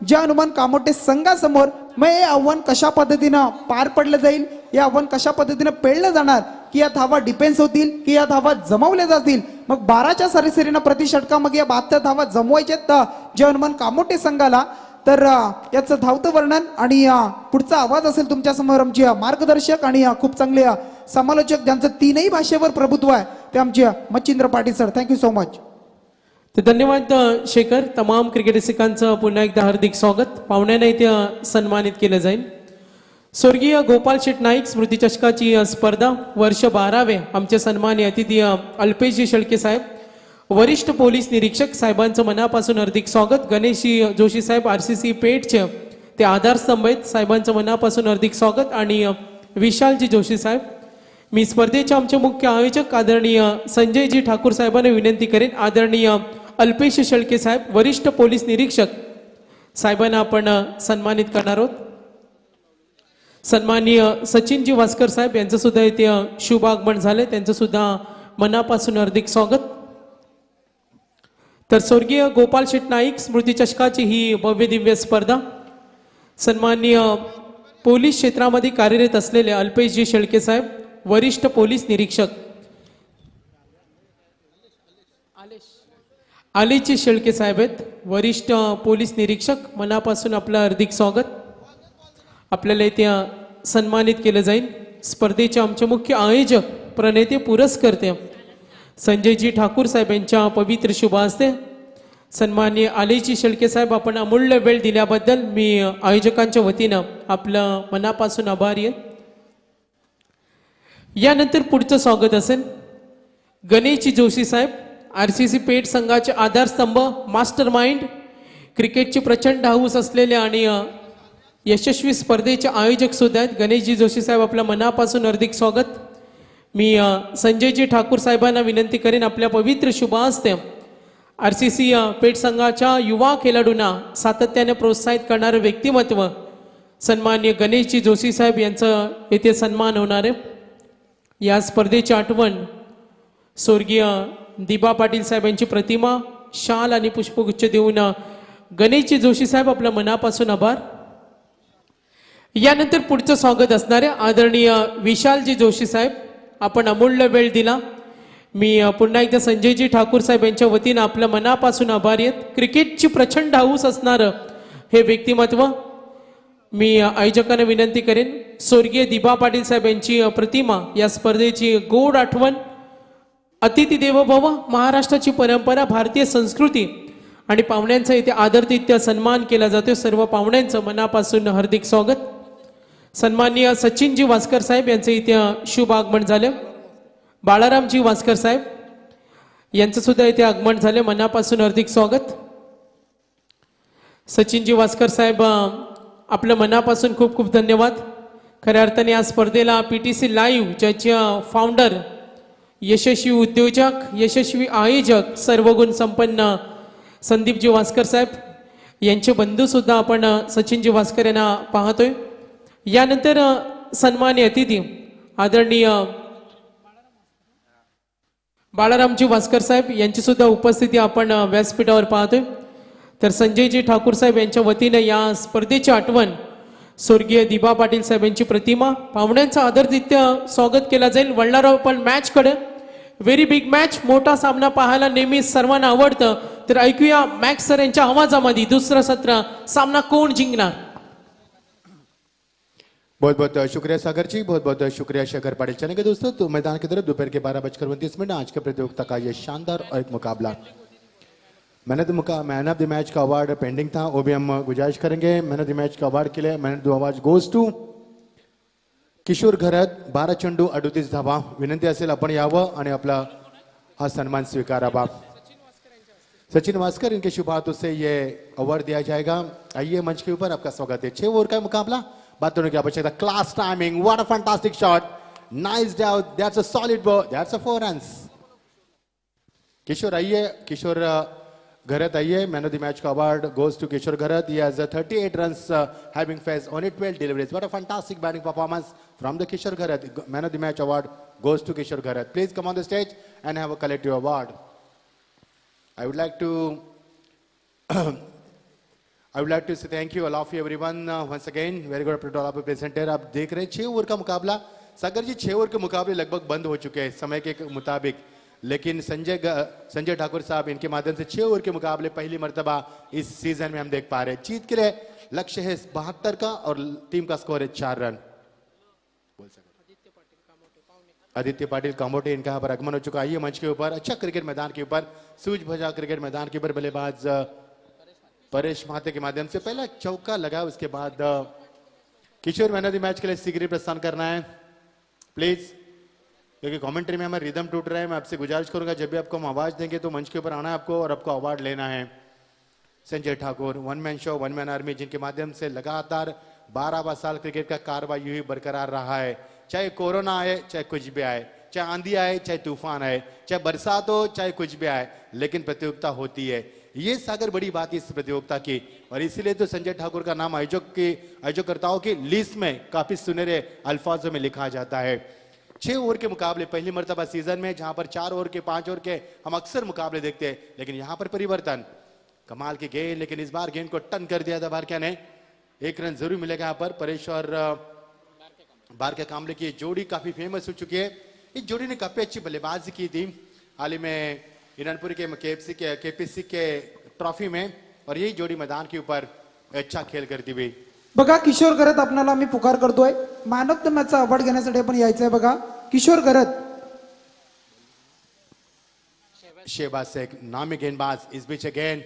जे हनुमान कामोटे संघासमोर मग हे आव्हान कशा पद्धतीनं पार पडलं जाईल, हे आव्हान कशा पद्धतीनं पेळलं जाणार, की या धावा डिफेन्स होतील की या धावा जमवल्या जातील. मग 12च्या सरासरीनं प्रति षटका मग या 72 धावा जमवायच्यात जे हनुमान कामोटे संघाला. तर याचं धावतं वर्णन आणि पुढचा आवाज असेल तुमच्या समोर आमचे मार्गदर्शक आणि खूप चांगले समालोचक ज्यांचं 3ही भाषेवर प्रभुत्व आहे ते आमचे Machhindra Patil sir. Thank you so much. तर धन्यवाद शेखर. तमाम क्रिकेट रसिकांचं पुन्हा एकदा हार्दिक स्वागत. पाहुण्यांना इथे सन्मानित केलं जाईल. स्वर्गीय गोपाळ शेट नाईक स्मृती चषकाची स्पर्धा वर्ष 12वे आमचे सन्माननीय अतिथी अल्पेशजी शेळके साहेब, वरिष्ठ पोलीस निरीक्षक साहेबांचं मनापासून हार्दिक स्वागत. गणेशजी जोशी साहेब RCC पेठचे ते आधारस्तंभ आहेत, साहेबांचं मनापासून हार्दिक स्वागत. आणि विशालजी जोशी साहेब. मी स्पर्धेचे आमचे मुख्य आयोजक आदरणीय संजयजी ठाकूर साहेबांना विनंती करेन, आदरणीय अल्पेश शेळके साहेब वरिष्ठ पोलीस निरीक्षक साहेबांना आपण सन्मानित करणार आहोत. सन्माननीय सचिनजी वास्कर साहेब यांचं सुद्धा इथे शुभ आगमन झाले, त्यांचं सुद्धा मनापासून हार्दिक स्वागत. तर स्वर्गीय गोपाळ शेट नाईक स्मृती चषकाची ही भव्य दिव्य स्पर्धा सन्माननीय पोलीस क्षेत्रामध्ये कार्यरत असलेले अल्पेशजी शेळके साहेब वरिष्ठ पोलीस निरीक्षक आलीचे शेळके साहेब आहेत, वरिष्ठ पोलीस निरीक्षक. मनापासून आपलं हार्दिक स्वागत. आपल्याला इथे सन्मानित केलं जाईल. स्पर्धेचे आमचे मुख्य आयोजक, प्रणेते, पुरस्कर्ते संजयजी ठाकूर साहेब यांच्या पवित्र शुभ हस्ते सन्माननीय आलीची शेळके साहेब, आपण अमूल्य वेळ दिल्याबद्दल मी आयोजकांच्या वतीनं आपलं मनापासून आभारी आहे. यानंतर पुढचं स्वागत असेल गणेशजी जोशी साहेब, RCC पेठ संघाचे आधारस्तंभ, मास्टर माइंड, क्रिकेटची प्रचंड हाऊस असलेले आणि यशस्वी स्पर्धेचे आयोजक सुद्धा आहेत. गणेशजी जोशी साहेब, आपल्या मनापासून हार्दिक स्वागत. मी संजयजी ठाकूर साहेबांना विनंती करेन आपल्या पवित्र शुभ हस्ते RCC पेठ संघाच्या युवा खेळाडूंना सातत्याने प्रोत्साहित करणारे व्यक्तिमत्व सन्माननीय गणेशजी जोशी साहेब यांचं येथे सन्मान होणार आहे. या स्पर्धेची आठवण स्वर्गीय दिबा पाटील साहेब यांची प्रतिमा, शाल आणि पुष्पगुच्छ देऊन गणेशजी जोशी साहेब, आपल्या मनापासून आभार. यानंतर पुढचं स्वागत असणारे आदरणीय विशालजी जोशी साहेब, आपण अमूल्य वेळ दिला. मी पुन्हा एकदा संजयजी ठाकूर साहेब यांच्या वतीनं आपल्या मनापासून आभारी आहेत. क्रिकेटची प्रचंड हाऊस असणारं हे व्यक्तिमत्व. मी आयोजकांना विनंती करेन स्वर्गीय दिबा पाटील साहेब यांची प्रतिमा, या स्पर्धेची गोड आठवण. अतिथी देवो भव, महाराष्ट्राची परंपरा, भारतीय संस्कृती आणि पाहुण्यांचा इथे आदरातिथ्य सन्मान केला जातो. सर्व पाहुण्यांचं मनापासून हार्दिक स्वागत. सन्माननीय सचिनजी वास्कर साहेब यांचे इथे शुभ आगमन झाले. बाळारामजी वास्कर साहेब यांचं सुद्धा इथे आगमन झाले. मनापासून हार्दिक स्वागत. सचिनजी वास्कर साहेब, आपल्या मनापासून खूप खूप धन्यवाद. खऱ्या अर्थाने या स्पर्धेला PTC लाईव्ह ज्याचे फाउंडर, यशस्वी उद्योजक, यशस्वी आयोजक, सर्वगुण संपन्न संदीपजी वास्कर साहेब यांचे बंधू सुद्धा आपण सचिनजी वास्कर यांना पाहतोय. यानंतर सन्मान्य अतिथी आदरणीय बाळारामजी वास्कर साहेब यांची सुद्धा उपस्थिती आपण व्यासपीठावर पाहतोय. तर संजयजी ठाकूर साहेब यांच्या वतीने या स्पर्धेची आठवण स्वर्गीय दिबा पाटील साहेब यांची प्रतिमा, पाहुण्यांचं आदरातिथ्य स्वागत केला जाईल. वळणार आपण मॅच कडे. व्हेरी बिग मॅच, मोठा सामना पाहायला नेहमी सर्वांना आवडतं. तर ऐकूया मॅक्स सर यांच्या आवाजामध्ये दुसरं सत्र, सामना कोण जिंकणार. बहुत बहुत शुक्रिया सागर जी, बहुत बहुत शुक्रिया शेखर पाटिल. चलेंगे के दोस्तों, तो मैदान की तरफ दोपहर के 12:29 आज के प्रतियोगिता का ये शानदार और एक मुकाबला. मैन ऑफ द मैच का अवार्ड पेंडिंग था, वो भी हम गुजारिश करेंगे. मैन ऑफ द मैच का अवार्ड के लिए man of the award goes to Kishore Gharat, 12 चेंडू 38 धावा. विनंती असेल आपण यावं आणि आपला हा सन्मान स्वीकारावा. सचिन वास्कर, इनके शुभ हाथों से ये अवार्ड दिया जाएगा. आइए मंच के ऊपर, आपका स्वागत है. 6 ओवर का मुकाबला, बात करने की आवश्यकता. Class timing, what a fantastic shot, nice doubt, that's a solid ball, that's a 4 runs. Kishore आइए, किशोर घरत आइए. मैन ऑफ द मैच का award goes to Kishore Gharat. He has 38 runs having faced only 12 deliveries. What a fantastic batting performance from the Kishore Gharat. Man of the match award goes to Kishore Gharat. Please come on the stage and have a collective award. I would like to say thank you all of you everyone once again. Very good afternoon to all of you present here. आप देख रहे हैं 6 over का मुकाबला. सागर जी, 6 over के मुकाबले लगभग बंद हो चुके हैं समय के मुताबिक, लेकिन संजय ठाकुर साहब इनके माध्यम से 6 ओवर के मुकाबले पहली मर्तबा इस सीजन में हम देख पा रहे हैं. जीत के लिए लक्ष्य है 72 का और टीम का स्कोर है 4 रन. आदित्य पाटिल कामोटे, इनका यहाँ पर आगमन हो चुका है. ये मंच के ऊपर अच्छा क्रिकेट मैदान के ऊपर, सूझ भजा क्रिकेट मैदान के ऊपर बल्लेबाज परेश महाते के माध्यम से पहला चौका लगा. उसके बाद Kishor man of the match के लिए सिगरेट प्रस्थान करना है प्लीज, क्योंकि कमेंट्री में हमारा रिदम टूट रहा है. मैं आपसे गुजारिश करूंगा जब भी आपको हम आवाज देंगे तो मंच के ऊपर आना है आपको और आपको अवार्ड लेना है. Sanjay Thakur, one man show one man army, जिनके माध्यम से लगातार 12 साल क्रिकेट का कारवां यूं ही बरकरार रहा है. चाहे कोरोना आए, चाहे कुछ भी आए, चाहे आंधी आए, चाहे तूफान आए, चाहे बरसात हो, चाहे कुछ भी आए, लेकिन प्रतियोगिता होती है. ये सागर बड़ी बात है इस प्रतियोगिता की, और इसीलिए तो संजय ठाकुर का नाम आयोजकर्ताओं की लिस्ट में काफी सुनहरे अल्फाजों में लिखा जाता है. 6 ओवर के मुकाबले पहली मर्तबा सीजन में, जहां पर 4 ओवर के 5 ओवर के हम अक्सर मुकाबले देखते हैं, लेकिन यहां पर परिवर्तन. कमाल की गेंद, लेकिन इस बार गेंद को टर्न कर दिया था बारकिया ने. 1 रन जरूर मिलेगा यहाँ पर. परेश और बारकिया कामले की जोड़ी काफी फेमस हो चुकी है. इस जोड़ी ने काफी अच्छी बल्लेबाजी की थी. हाल ही में इनानपुरी के केपीसी के ट्रॉफी में और यही जोड़ी मैदान के ऊपर अच्छा खेल करती हुई। बघा किशोर गरत आपल्याला आम्ही पुकार करतोय, मॅन ऑफ द मॅचचा अवॉर्ड घेण्यासाठी आपण यायचं आहे. बघा किशोर गरत. शेहबाज शेख नामी गेंदबाज इस बीच गेंद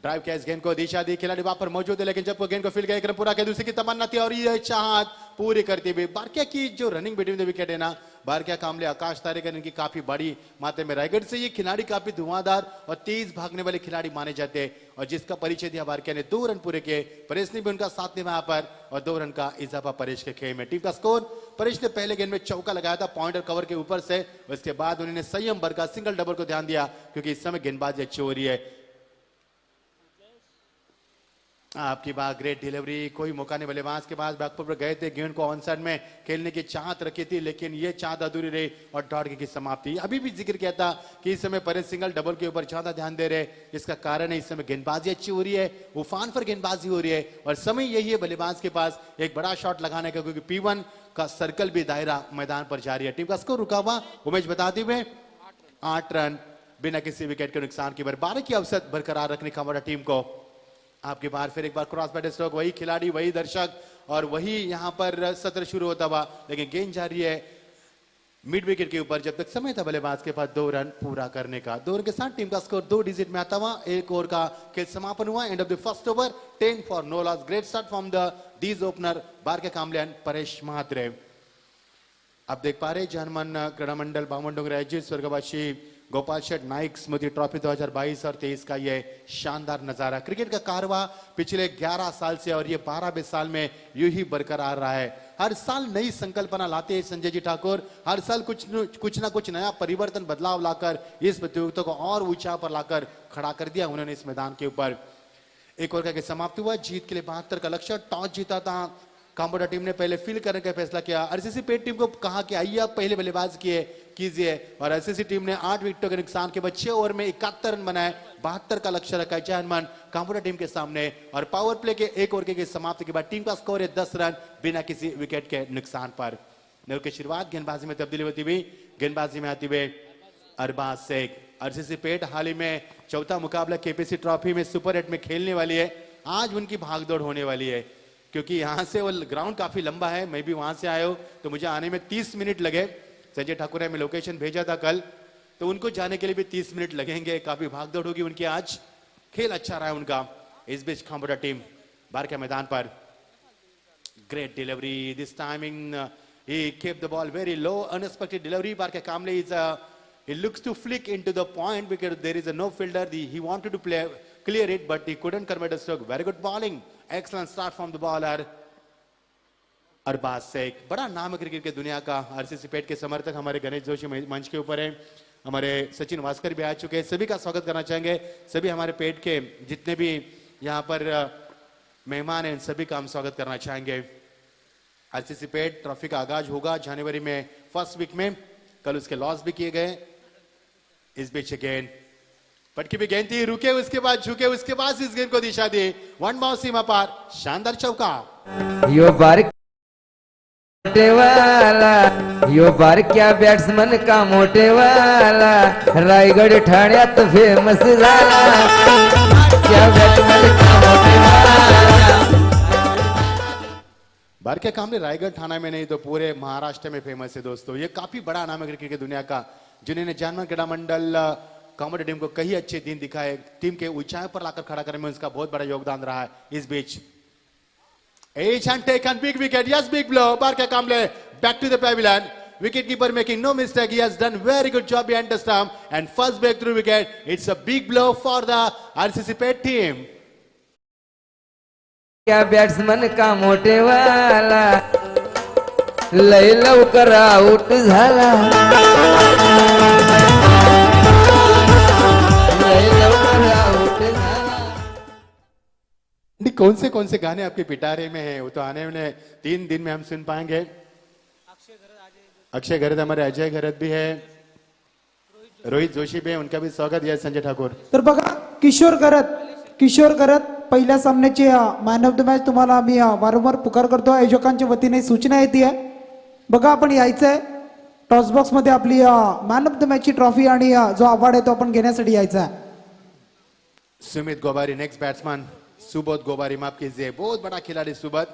ड्राइव कैच गेंद को दिशा दी, खिलाड़ी वहां पर मौजूद है लेकिन जब वो गेंद को फील्ड गए पूरा किया, दूसरे की तमन्ना थी और ये चाहत पूरी करती हुई। बारकिया की जो रनिंग बिटवीन द विकेट है ना, बारकिया कामले आकाश तारेकर इनकी काफी बड़ी मात्रा में। रायगढ़ से ये खिलाड़ी काफी धुआंधार और तेज भागने वाले खिलाड़ी माने जाते हैं और जिसका परिचय दिया बारकिया ने 2 रन पूरे किए। परेश ने भी उनका साथ निभाया पर और 2 रन का इजाफा परेश के खेल में। टीम का स्कोर, परेश ने पहले गेंद में चौका लगाया था पॉइंट और कवर के ऊपर से, उसके बाद उन्होंने संयम भर का सिंगल डबल को ध्यान दिया क्योंकि इस समय गेंदबाजी अच्छी हो रही है। आपकी बात ग्रेट डिलीवरी, कोई मौका नहीं। बल्लेबाज के पास बैकफुट पर गए थे, गेंद को ऑन साइड में खेलने की चाहत रखी थी लेकिन ये चाहत अधूरी रही और डॉट की समाप्ति। अभी भी जिक्र किया था कि इस समय परेश सिंगल डबल के ऊपर ज्यादा ध्यान दे रहे, जिसका कारण है इस समय गेंदबाजी अच्छी हो रही है, उफान पर गेंदबाजी हो रही है और समय यही है बल्लेबाज के पास एक बड़ा शॉट लगाने का क्योंकि P1 का सर्कल भी दायरा मैदान पर जारी है। टीम का स्कोर रुका हुआ उमेश बताते हुए 8 रन बिना किसी विकेट के नुकसान के। 12 की अवसर बरकरार रखने का हमारा टीम को। आपके बाहर फिर एक बार क्रॉस बैट स्ट्रोक, वही खिलाड़ी वही दर्शक और वही यहां पर सत्र शुरू होता हुआ लेकिन गेंद जारी है मिड विकेट के ऊपर। जब तक समय था बल्लेबाज के पास 2 रन पूरा करने का। 2 रन के साथ टीम का स्कोर 2 डिजिट में आता हुआ। एक ओवर का खेल समापन हुआ। End of the first over 10 for no loss. Great start from the these opener बारके कामल्यान परेश महात्रे। आप देख पा रहे जनमन क्रीड़ा मंडल बामनडोंगरी आयोजित स्वर्गवासी गोपाल शेठ नाइक स्मृति ट्रॉफी 2022 और 23 का ये शानदार नजारा। क्रिकेट का कारवां पिछले 11 साल से और ये 12वें साल में यूं ही बरकरार रहा है। हर साल नई संकल्पना लाते हैं संजय जी ठाकुर, हर साल कुछ ना कुछ नया परिवर्तन बदलाव लाकर इस प्रतियोगिता को और ऊंचाई पर लाकर खड़ा कर दिया उन्होंने इस मैदान के ऊपर। एक ओवर का समाप्ति हुआ। जीत के लिए 72 का लक्ष्य। टॉस जीता था काम्बोडिया टीम ने, पहले फील्ड करने का फैसला किया। आरसीसी पेट टीम को कहा कि आइए आप पहले बल्लेबाज कीजिए और आरसीसी टीम ने 8 विकेटों के नुकसान के बाद 6 ओवर में 71 रन बनाए। 72 का लक्ष्य रखा है जयहनुमान काम्बोडिया टीम के सामने और पावर प्ले के 1 ओवर के समाप्ति के बाद टीम का स्कोर है 10 रन बिना किसी विकेट के नुकसान पर। नेहरू की शुरुआत, गेंदबाजी में तब्दीली होती हुई, गेंदबाजी में आती हुए अरबाज शेख। आरसीसी पेट हाल ही में चौथा मुकाबला केपीसी ट्रॉफी में सुपर 8 में खेलने वाली है। आज उनकी भागदौड़ होने वाली है क्योंकि यहां से वो ग्राउंड काफी लंबा है। मैं भी वहां से आया हूं तो मुझे आने में 30 मिनट लगे। संजय ठाकुर ने मैं लोकेशन भेजा था कल, तो उनको जाने के लिए भी 30 मिनट लगेंगे। काफी भागदौड़ होगी उनकी आज। खेल अच्छा रहा है उनका। इस बीच काम्बोडिया टीम बाहर के मैदान पर ग्रेट डिलीवरी दिस टाइमिंग ही kept the ball very low, unexpected delivery. Barke Kamble is he looks to flick into the point because there is a no fielder. He wanted to clear it but he couldn't convert a stroke. Very good bowling, excellent start from the bowler Arbaaz Shaikh. बड़ा नाम है cricket के दुनिया का। RCC पेट के समर्थक हमारे गणेश जोशी मंच के ऊपर है, हमारे सचिन वास्कर भी आ चुके हैं। सभी का स्वागत करना चाहेंगे। सभी हमारे पेट के जितने भी यहाँ पर मेहमान हैं सभी का हम स्वागत करना चाहेंगे। आरसीसी पेट ट्रॉफी का आगाज होगा जनवरी में फर्स्ट वीक में। कल उसके लॉस भी किए गए। इस बीच गेंद पटकी भी गेंद थी, रुके उसके बाद झुके, उसके बाद इस गेंद को दिशा दी। वन बाउंड सीमा पार, शानदार चौका। यो बार वाला यो बार क्या बॅट्समन का मोठे वाला रायगड ठाण्यात फेमस झाला क्या बॅट्समन का मोठे वाला। बारके कामले रायगढ़ थाना में नहीं तो पूरे महाराष्ट्र में फेमस है दोस्तों। ये काफी बड़ा नाम है क्रिकेट की दुनिया का, जिन्होंने जानवर क्रीड़ा मंडल काम्बोडिया टीम को कई अच्छे दिन दिखाए। टीम के ऊंचाई पर लाकर खड़ा करने में उसका बहुत बड़ा योगदान रहा है। इस beach each and taken big wicket, yes big blow. Barke Kamble back to the pavilion. Wicket keeper making no mistake. He has done very good job behind the stump and first breakthrough wicket. It's a big blow for the RCC Pet team. क्या batsman का मोठे वाला लय लवकर out झाला लय लवकर out झाला। कौन से गाने आपके पिटारे में हैं वो तो आने वाले 3 दिन में हम सुन पाएंगे। अक्षय घरत हमारे अजय घरत भी है, रोहित जोशी भी है, उनका भी स्वागत है। संजय ठाकुर तर बघा किशोर गरत पहिल्या सामन्याची मॅन ऑफ द मॅच तुम्हाला आम्ही वारंवार पुकार करतो। आयोजकांच्या वतीने सूचना येते बघा आपण यायचंय टॉस बॉक्स मध्ये आपली मॅन ऑफ द मॅच ची ट्रॉफी आणि जो अवॉर्ड आहे तो आपण घेण्यासाठी यायचा आहे. Sumit Gobari next batsman. सुबोध गोबारी माफ कीजिए, बहुत बड़ा खिलाड़ी सुबोध.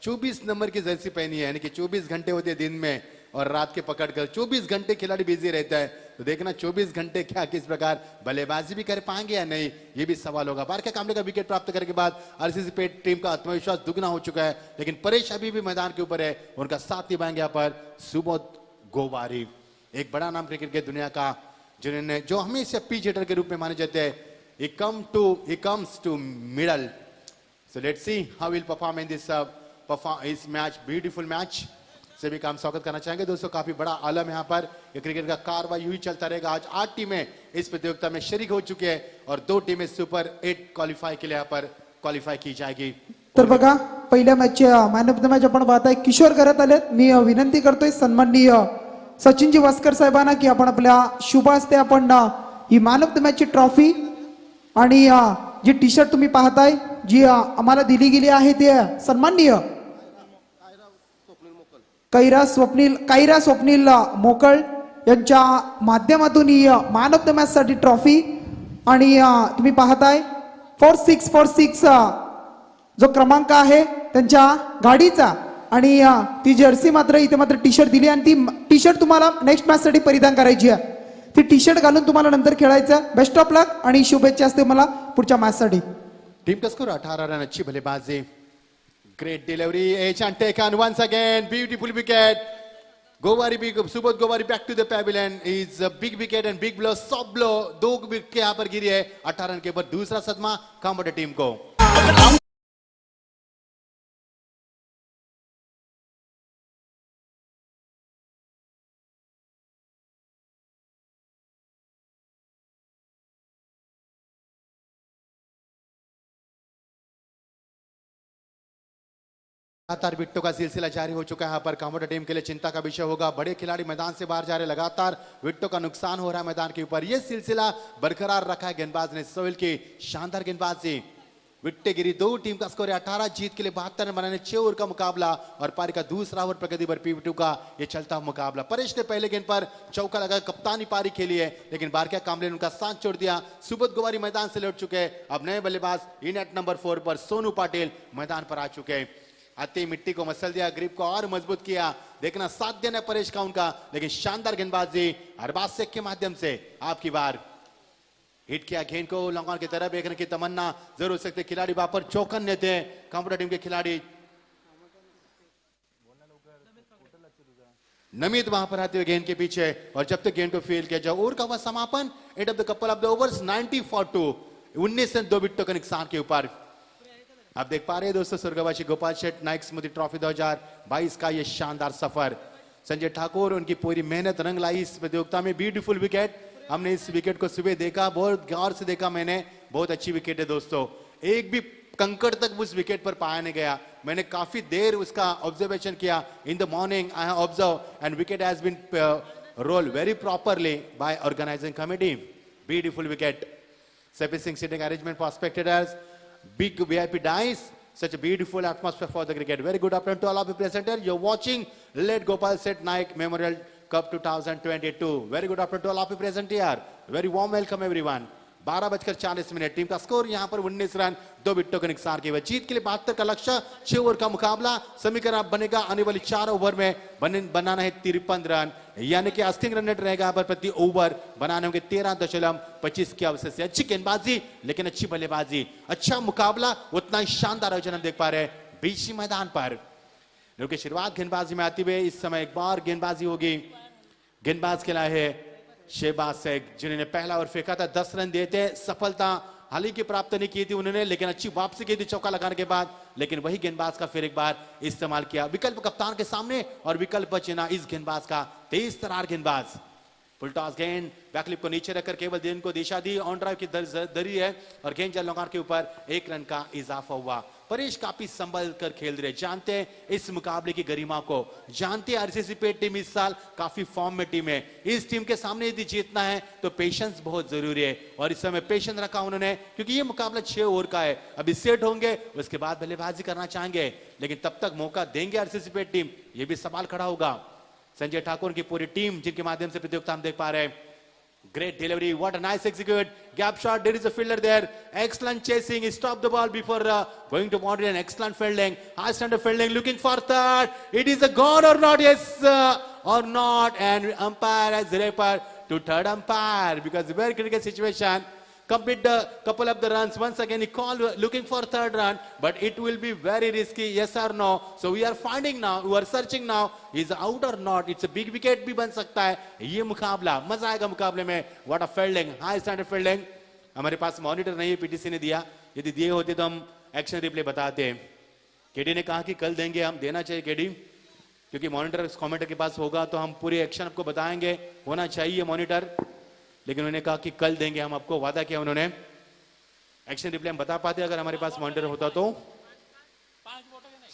24 नंबर की जर्सी पहनी है, यानी कि 24 घंटे होते हैं दिन में और रात के पकड़कर 24 घंटे खिलाड़ी बिजी रहता है. तो देखना 24 घंटे क्या किस प्रकार बल्लेबाजी भी कर पाएंगे या नहीं, ये भी सवाल होगा. बारके कामले का विकेट प्राप्त करने के बाद आरसीसी पेट टीम का आत्मविश्वास दुगना हो चुका है, लेकिन परेश अभी भी मैदान के ऊपर है. उनका साथ निभाएंगे यहाँ पर सुबोध गोबारी, एक बड़ा नाम क्रिकेट की दुनिया का, जिन्होंने जो हमेशा पिच हिटर के रूप में माने जाते हैं. He comes to middle. So let's see how he'll perform in this match. Beautiful match. सभी का हम स्वागत करना चाहेंगे दोस्तों. काफी बड़ा आलम यहाँ पर. ये क्रिकेट का कारवाई यूं ही चलता रहेगा. आज 8 टीमें इस प्रतियोगिता में शरीक हो चुकी है और 2 टीमें सुपर 8 क्वालिफाई के लिए यहाँ पर क्वालिफाई की जाएगी. तर बघा पहिल्या मॅचचे मॅन ऑफ द मॅच आपण पाहताय किशोर करत आलेत. मी विनंती करतोय सन्माननीय सचिनजी वास्कर साहेबांना की आपण आपल्या शुभ हस्ते आपण he man of the match ची ट्रॉफी आणि जी टी शर्ट तुम्ही पाहताय जी आम्हाला दिली गेली आहे ते सन्माननीय कैरा स्वप्नील मोकळ यांच्या माध्यमातून he man of the match साठी ट्रॉफी आणि तुम्ही पाहताय 4646 जो क्रमांक आहे त्यांच्या गाडीचा आणि ती जर्सी मात्र इथे मात्र टी शर्ट दिली आणि ती टी शर्ट तुम्हाला नेक्स्ट मॅच साठी परिधान करायची आहे. ती टी शर्ट घालून तुम्हाला नंतर खेळायचं. बेस्ट ऑफ लक आणि शुभेच्छा असते मला पुढच्या मॅच साठी. टीम का स्कोर 18 रन. अच्छी बल्लेबाजी, great delivery, edge and take on once again, beautiful wicket. Gowari Subodh Gowari back to the pavilion. Is big wicket and big blow, soft blow. 2 wicket यहाँ पर गिरी है. 18 रन के ऊपर दूसरा सदमा कामोटे टीम को. लगातार विकेटों का सिलसिला जारी हो चुका है. यहाँ पर कामोटा टीम के लिए चिंता का विषय होगा. बड़े खिलाड़ी मैदान से बाहर जा रहे, लगातार विकेटों का नुकसान हो रहा है मैदान के ऊपर. यह सिलसिला बरकरार रखा है गेंदबाज ने. सोहेल की शानदार गेंदबाजी, विकेट गिरी. 2 टीम का स्कोर है 18. जीत के लिए 72 रन बनाने 6 ओवर का मुकाबला और पारी का दूसरा ओवर प्रगति पर पीवी2 का यह चलता मुकाबला. परेश ने पहले गेंद पर चौका लगा, कप्तानी पारी खेली है, लेकिन बारकिया कामले ने उनका साथ छोड़ दिया. सुबोध गोवारी मैदान से लौट चुके हैं. अब नए बल्लेबाज इन एट नंबर 4 पर सोनू पाटिल मैदान पर आ चुके हैं. आते ही मिट्टी को मसल दिया, ग्रिप को और मजबूत किया. देखना साथ देना परेश का उनका, लेकिन शानदार गेंदबाजी अरबाज शेख के माध्यम से आपकी बार हिट किया. गेंद को लॉन्ग ऑन की तरफ एक रन की तमन्ना जरूर हो सकती है. खिलाड़ी वहां पर चौकन लेते हैं कामोटा टीम के खिलाड़ी. नमित वहां पर आते हुए गेंद के पीछे और जब तक गेंद को फील्ड किया जाए. ओवर का हुआ समापन. End of the couple of the overs 90 for 2. 19 run 2 विकेटों के नुकसान के ऊपर. आप देख पा रहे हैं दोस्तों स्वर्गवासी गोपाल शेठ नाइक स्मृति ट्रॉफी 2022 का ये शानदार सफर. संजय ठाकुर उनकी पूरी मेहनत रंग लाई इस प्रतियोगिता में. Beautiful wicket. हमने इस विकेट को सुबह देखा, बहुत गौर से देखा मैंने. बहुत अच्छी विकेट है दोस्तों. एक भी कंकड़ तक उस विकेट पर पाया नहीं गया. मैंने काफी देर उसका ऑब्जर्वेशन किया. In the morning I have observe and wicket has been roll very properly by organising committee. Beautiful wicket. Surfacing sitting arrangement for spectators. Big VIP dice. Such a beautiful atmosphere for the cricket. Very good afternoon to all of you presenters. You're watching Late Gopal Seth Naik Memorial Cup 2022. Very good afternoon to all of you present here. Very warm welcome everyone. 12:40 team का score यहाँ पर 19 run 2 विकेटों के नुकसान के बाद. जीत के लिए 72 का लक्ष्य. 6 over का मुकाबला. समीकरण अब बनेगा आने वाली 4 ओवर में बनाना है 53 रन, यानी कि आस्किंग रन रेट रहेगा पर प्रति ओवर बनाने होंगे 13.25 की अवसर से. अच्छी गेंदबाजी लेकिन अच्छी बल्लेबाजी. अच्छा मुकाबला, उतना ही शानदार आयोजन हम देख पा रहे हैं बीसी मैदान पर. क्योंकि शुरुआत गेंदबाजी में आती हुई इस समय एक बार गेंदबाजी होगी. गेंदबाज खेला है शहबाज शेख, जिन्होंने पहला ओवर फेंका था. 10 रन दिए थे. सफलता हाल ही की प्राप्त नहीं की थी उन्होंने, लेकिन अच्छी वापसी की थी चौका लगाने के बाद. लेकिन वही गेंदबाज का फिर एक बार इस्तेमाल किया. विकल्प कप्तान के सामने और विकल्प बचना इस गेंदबाज का. तेज तरार गेंदबाज. फुल टॉस गेंद बैकलिप को नीचे रखकर केवल गेंद को दिशा दी. ऑन ड्राइव की दरी है और गेंद जल लॉन्ग के ऊपर 1 रन का इजाफा हुआ. परेश काफी संभल कर खेल रहे. जानते हैं इस मुकाबले की गरिमा को. जानते हैं आरसीसी पे टीम इस साल काफी फॉर्म में टीम है. इस टीम के सामने यदि जीतना है तो पेशेंस बहुत जरूरी है और इस समय पेशेंस रखा उन्होंने, क्योंकि ये मुकाबला 6 ओवर का है. अभी सेट होंगे, उसके बाद बल्लेबाजी करना चाहेंगे, लेकिन तब तक मौका देंगे आरसीसी पे टीम, ये भी सवाल खड़ा होगा. संजय ठाकुर की पूरी टीम जिनके माध्यम से प्रतियोगिता हम देख पा रहे हैं. Great delivery, what a nice execute. Gap shot, there is a fielder there. Excellent chasing, he stopped the ball before going to boundary, and excellent fielding. High standard fielding, looking for third. It is a gone or not, yes or not. And umpire has referred to third umpire because very critical situation. Complete the couple of the runs. Once again, he called looking for third run, but it will be very risky, yes or no. So we are finding now, we are searching now, is out or not. It's a big wicket भी बन सकता है. ये मुकाबला मजा आएगा मुकाबले में. What a fielding, high standard fielding. हमारे पास मॉनिटर नहीं है, पीटीसी ने दिया. यदि दिए होते तो हम एक्शन रिप्ले बताते. केडी ने कहा कि कल देंगे, हम देना चाहिए केडी, क्योंकि मॉनिटर कमेंटर के पास होगा तो हम पूरे एक्शन आपको बताएंगे. होना चाहिए मॉनिटर, लेकिन उन्होंने कहा कि कल देंगे. हम आपको वादा किया उन्होंने. एक्शन रिप्ले हम बता पाते अगर हमारे पास मॉनिटर होता तो.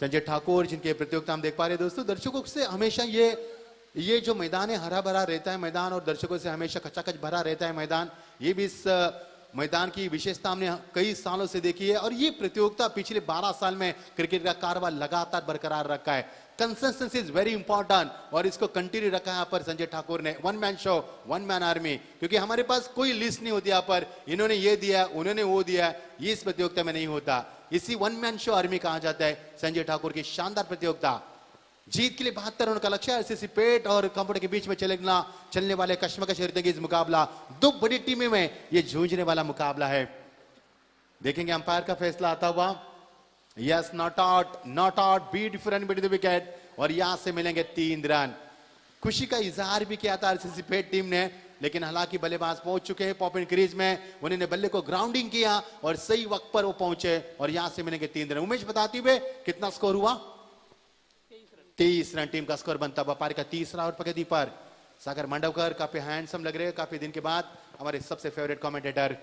संजय ठाकुर जिनके प्रतियोगिता हम देख पा रहे हैं. दोस्तों दर्शकों से हमेशा ये जो मैदान है हरा भरा रहता है मैदान, और दर्शकों से हमेशा खचाखच भरा रहता है मैदान. ये भी इस मैदान की विशेषता हमने कई सालों से देखी है, और ये प्रतियोगिता पिछले 12 साल में क्रिकेट का कारभार लगातार बरकरार रखा है. कंसिस्टेंसी इज वेरी इंपॉर्टेंट, और इसको कंटिन्यू रखा है यहाँ पर संजय ठाकुर ने. One man show, one man army, क्योंकि हमारे पास कोई लिस्ट नहीं होती यहाँ पर. इन्होंने ये दिया, उन्होंने वो दिया, ये इस प्रतियोगिता में नहीं होता. इसी वन मैन शो आर्मी कहा जाता है संजय ठाकुर की शानदार प्रतियोगिता. जीत के लिए 72 रन का लक्ष्य. आरसीसी पेट और कंप्यूटर के बीच में चलने वाले कश्मकश रेतंगीज मुकाबला. दो बड़ी टीमें में ये जूझने वाला मुकाबला है. देखेंगे अंपायर का फैसला आता हुआ. Yes, not out, beautiful run between the wicket, और यहां से मिलेंगे 3 रन. खुशी का इजहार भी किया था आरसीसी पेट टीम ने, लेकिन हालांकि बल्लेबाज पहुंच चुके हैं पॉपिंग क्रीज में. उन्होंने बल्ले को ग्राउंडिंग किया और सही वक्त पर वो पहुंचे, और यहां से मिलेंगे 3 रन. उमेश बताते हुए कितना स्कोर हुआ? 23 रन टीम का स्कोर बनता हुआ. पारी का तीसरा और प्रगति पर सागर मांडवकर काफी हैंडसम लग रहे हैं. काफी दिन के बाद हमारे सबसे favourite commentator.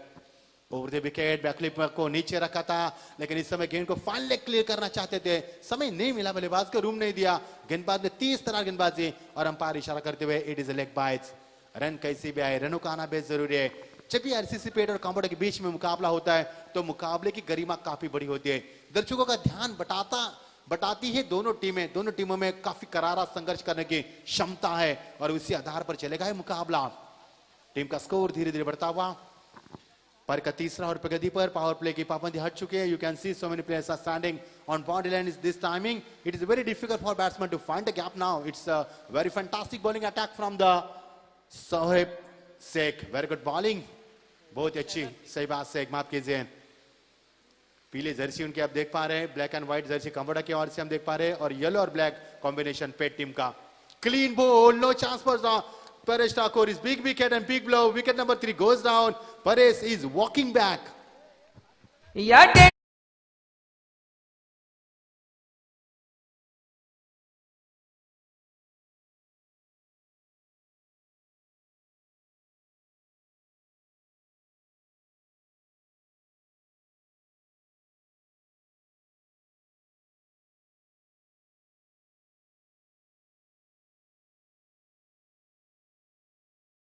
Over the wicket, backlift को नीचे रखा था, लेकिन इस समय गेंद को फाइन लेग क्लियर करना चाहते थे. समय नहीं मिला, बल्लेबाज को रूम नहीं दिया. गेंदबाज ने 30 तरह गेंदबाजी, और अंपायर इशारा करते हुए it is a leg bytes. Run कैसी भी आए, रनों का आना बेहद जरूरी है. जब भी आरसीसी पेट और कंप्यूटर के बीच में मुकाबला होता है तो मुकाबले की गरिमा काफी बड़ी होती है. दर्शकों का ध्यान बटाती है दोनों टीमों में काफी करारा संघर्ष करने की क्षमता है, और उसी आधार पर चलेगा है मुकाबला. टीम का स्कोर धीरे धीरे बढ़ता हुआ. पर का तीसरा और प्रगति पर पावर प्ले की पाबंदी हट चुकी है. You can see so many players are standing on boundary line. Is this timing it is very difficult for batsman to find the gap now. It's a very fantastic bowling attack from the Sohaib Shaikh. Very good bowling, बहुत ही अच्छी. शहबाज शेख, माफ कीजिए. पीले Jersey उनके आप देख पा रहे हैं. ब्लैक एंड व्हाइट जर्सी कंबोडा की ओर से हम देख पा रहे हैं, और येलो और ब्लैक कॉम्बिनेशन पेट टीम का. Clean ball, no chance for Paresh Thakur is big wicket and big blow. Wicket number 3 goes down. Paresh is walking back. या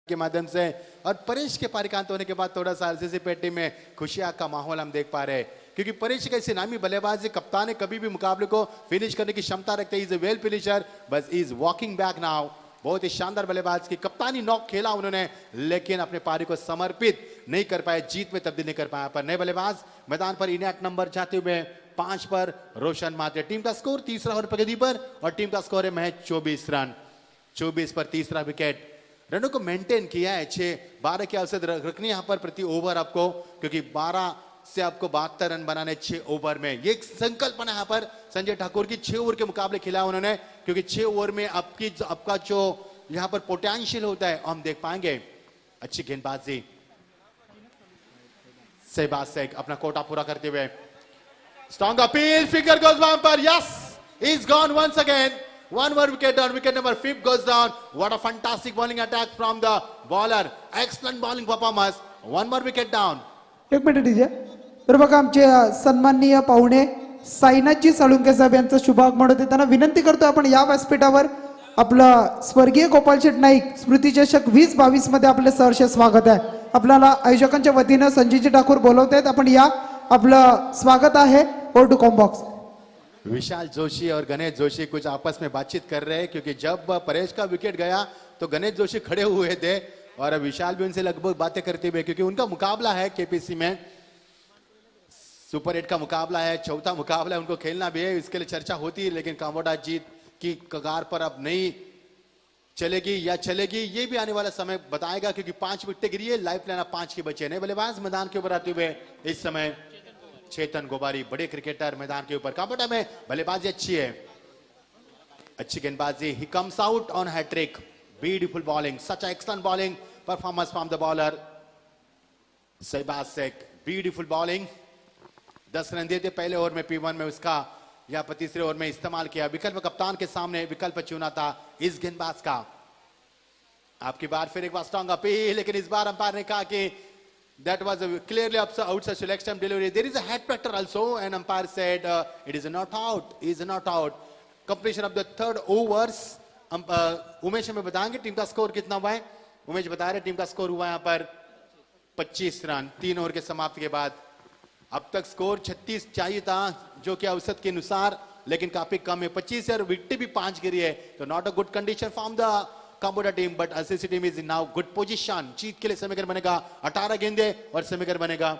के माध्यम से, और परेश के पारिकांत होने के बाद थोड़ा सा आरसीसी पेट टीम में खुशियां का माहौल हम देख पा रहे हैं, क्योंकि परेश का ऐसे नामी बल्लेबाज है. कप्तान है, कभी भी मुकाबले को फिनिश करने की क्षमता रखते हैं. Is a well finisher, bus is walking back now. बहुत ही शानदार बल्लेबाज की कप्तानी नॉक खेला उन्होंने, लेकिन अपने पारी को समर्पित नहीं कर पाए, जीत में तब्दील नहीं कर पाया. पर नए बल्लेबाज मैदान पर इनएक्ट नंबर जाते हुए 5 पर रोशन मात्रे. टीम का स्कोर तीसरा और प्रगति पर, और टीम का स्कोर है महज 24 रन. 24 पर तीसरा विकेट. रनों को मेंटेन किया है. 6-12 की औसत रखनी यहाँ पर प्रति ओवर आपको, क्योंकि 12 से आपको 72 रन बनाने 6 ओवर में. ये संकल्पना यहाँ पर संजय ठाकुर की 6 ओवर के मुकाबले खिलाया उन्होंने, क्योंकि 6 ओवर में आपका जो यहाँ पर पोटेंशियल होता है हम देख पाएंगे. अच्छी गेंदबाजी. शहबाज शेख अपना कोटा पूरा करते हुए. Strong appeal, finger goes bound पर. Yes, is gone once again. One more wicket down. Wicket number 5 goes down. What a fantastic bowling attack from the bowler. Excellent bowling performance. One more wicket down. एक minute दीजिए. तर बघा आमचे सन्माननीय पाहुणे साईनाथजी साळुंके साहेब यांचा शुभागमन होते. त्यांना विनंती करतो आपण या व्यासपीठावर आपलं स्वर्गीय गोपालशेठ नाईक स्मृती चषक 2022 मध्ये आपले सहर्ष स्वागत आहे. आपल्याला आयोजकांच्या वतीनं संजयजी ठाकूर बोलवत आहेत. आपण या, आपलं स्वागत आहे. ओर टू कॉम्बॉक्स. विशाल जोशी और गणेश जोशी कुछ आपस में बातचीत कर रहे हैं क्योंकि जब परेश का विकेट गया तो गणेश जोशी खड़े हुए थे और अब विशाल भी उनसे लगभग बातें करते हुए, क्योंकि उनका मुकाबला है केपीसी में, सुपर 8 का मुकाबला है, चौथा मुकाबला है, उनको खेलना भी है, इसके लिए चर्चा होती है। लेकिन कामोडा जीत की कगार पर अब नहीं चलेगी या चलेगी ये भी आने वाला समय बताएगा, क्योंकि 5 विकेटें गिरी है, लाइफ लाइन 5 के बचे नहीं। बल्लेबाज मैदान के ऊपर आते हुए इस समय चेतन गोबारी, बड़े क्रिकेटर मैदान के ऊपर। कामोडा में बल्लेबाजी अच्छी है, अच्छी गेंदबाजी, he comes out on hat-trick, beautiful bowling, such excellent bowling performance from the bowler Shahbaz Shaikh, beautiful bowling. 10 run दिए थे पहले ओवर में P1 में, उसका यहाँ पर तीसरे ओवर में इस्तेमाल किया। विकल्प कप्तान के सामने विकल्प चुना था इस गेंदबाज का। आपकी बार फिर एक बार स्ट्रॉन्ग अपील, लेकिन इस बार अंपायर ने कहा कि that was a clearly outside selection delivery. There is a head pressure also, and umpire said it is a not out. Is a not out. Completion of the third overs. Umesh हमें बताएंगे team का score कितना हुआ है? उमेश बता रहे team का score हुआ यहाँ पर 25 रन 3 ओवर के समाप्ति के बाद। अब तक स्कोर 36 चाहिए था जो कि औसत के अनुसार, लेकिन काफी कम है। 25 और विकेट भी 5 गिरी है, तो not a good condition from the Cambodia team, but RCC team is in now good position. जीत के लिए समीकरण बनेगा 18 गेंदे और समीकरण बनेगा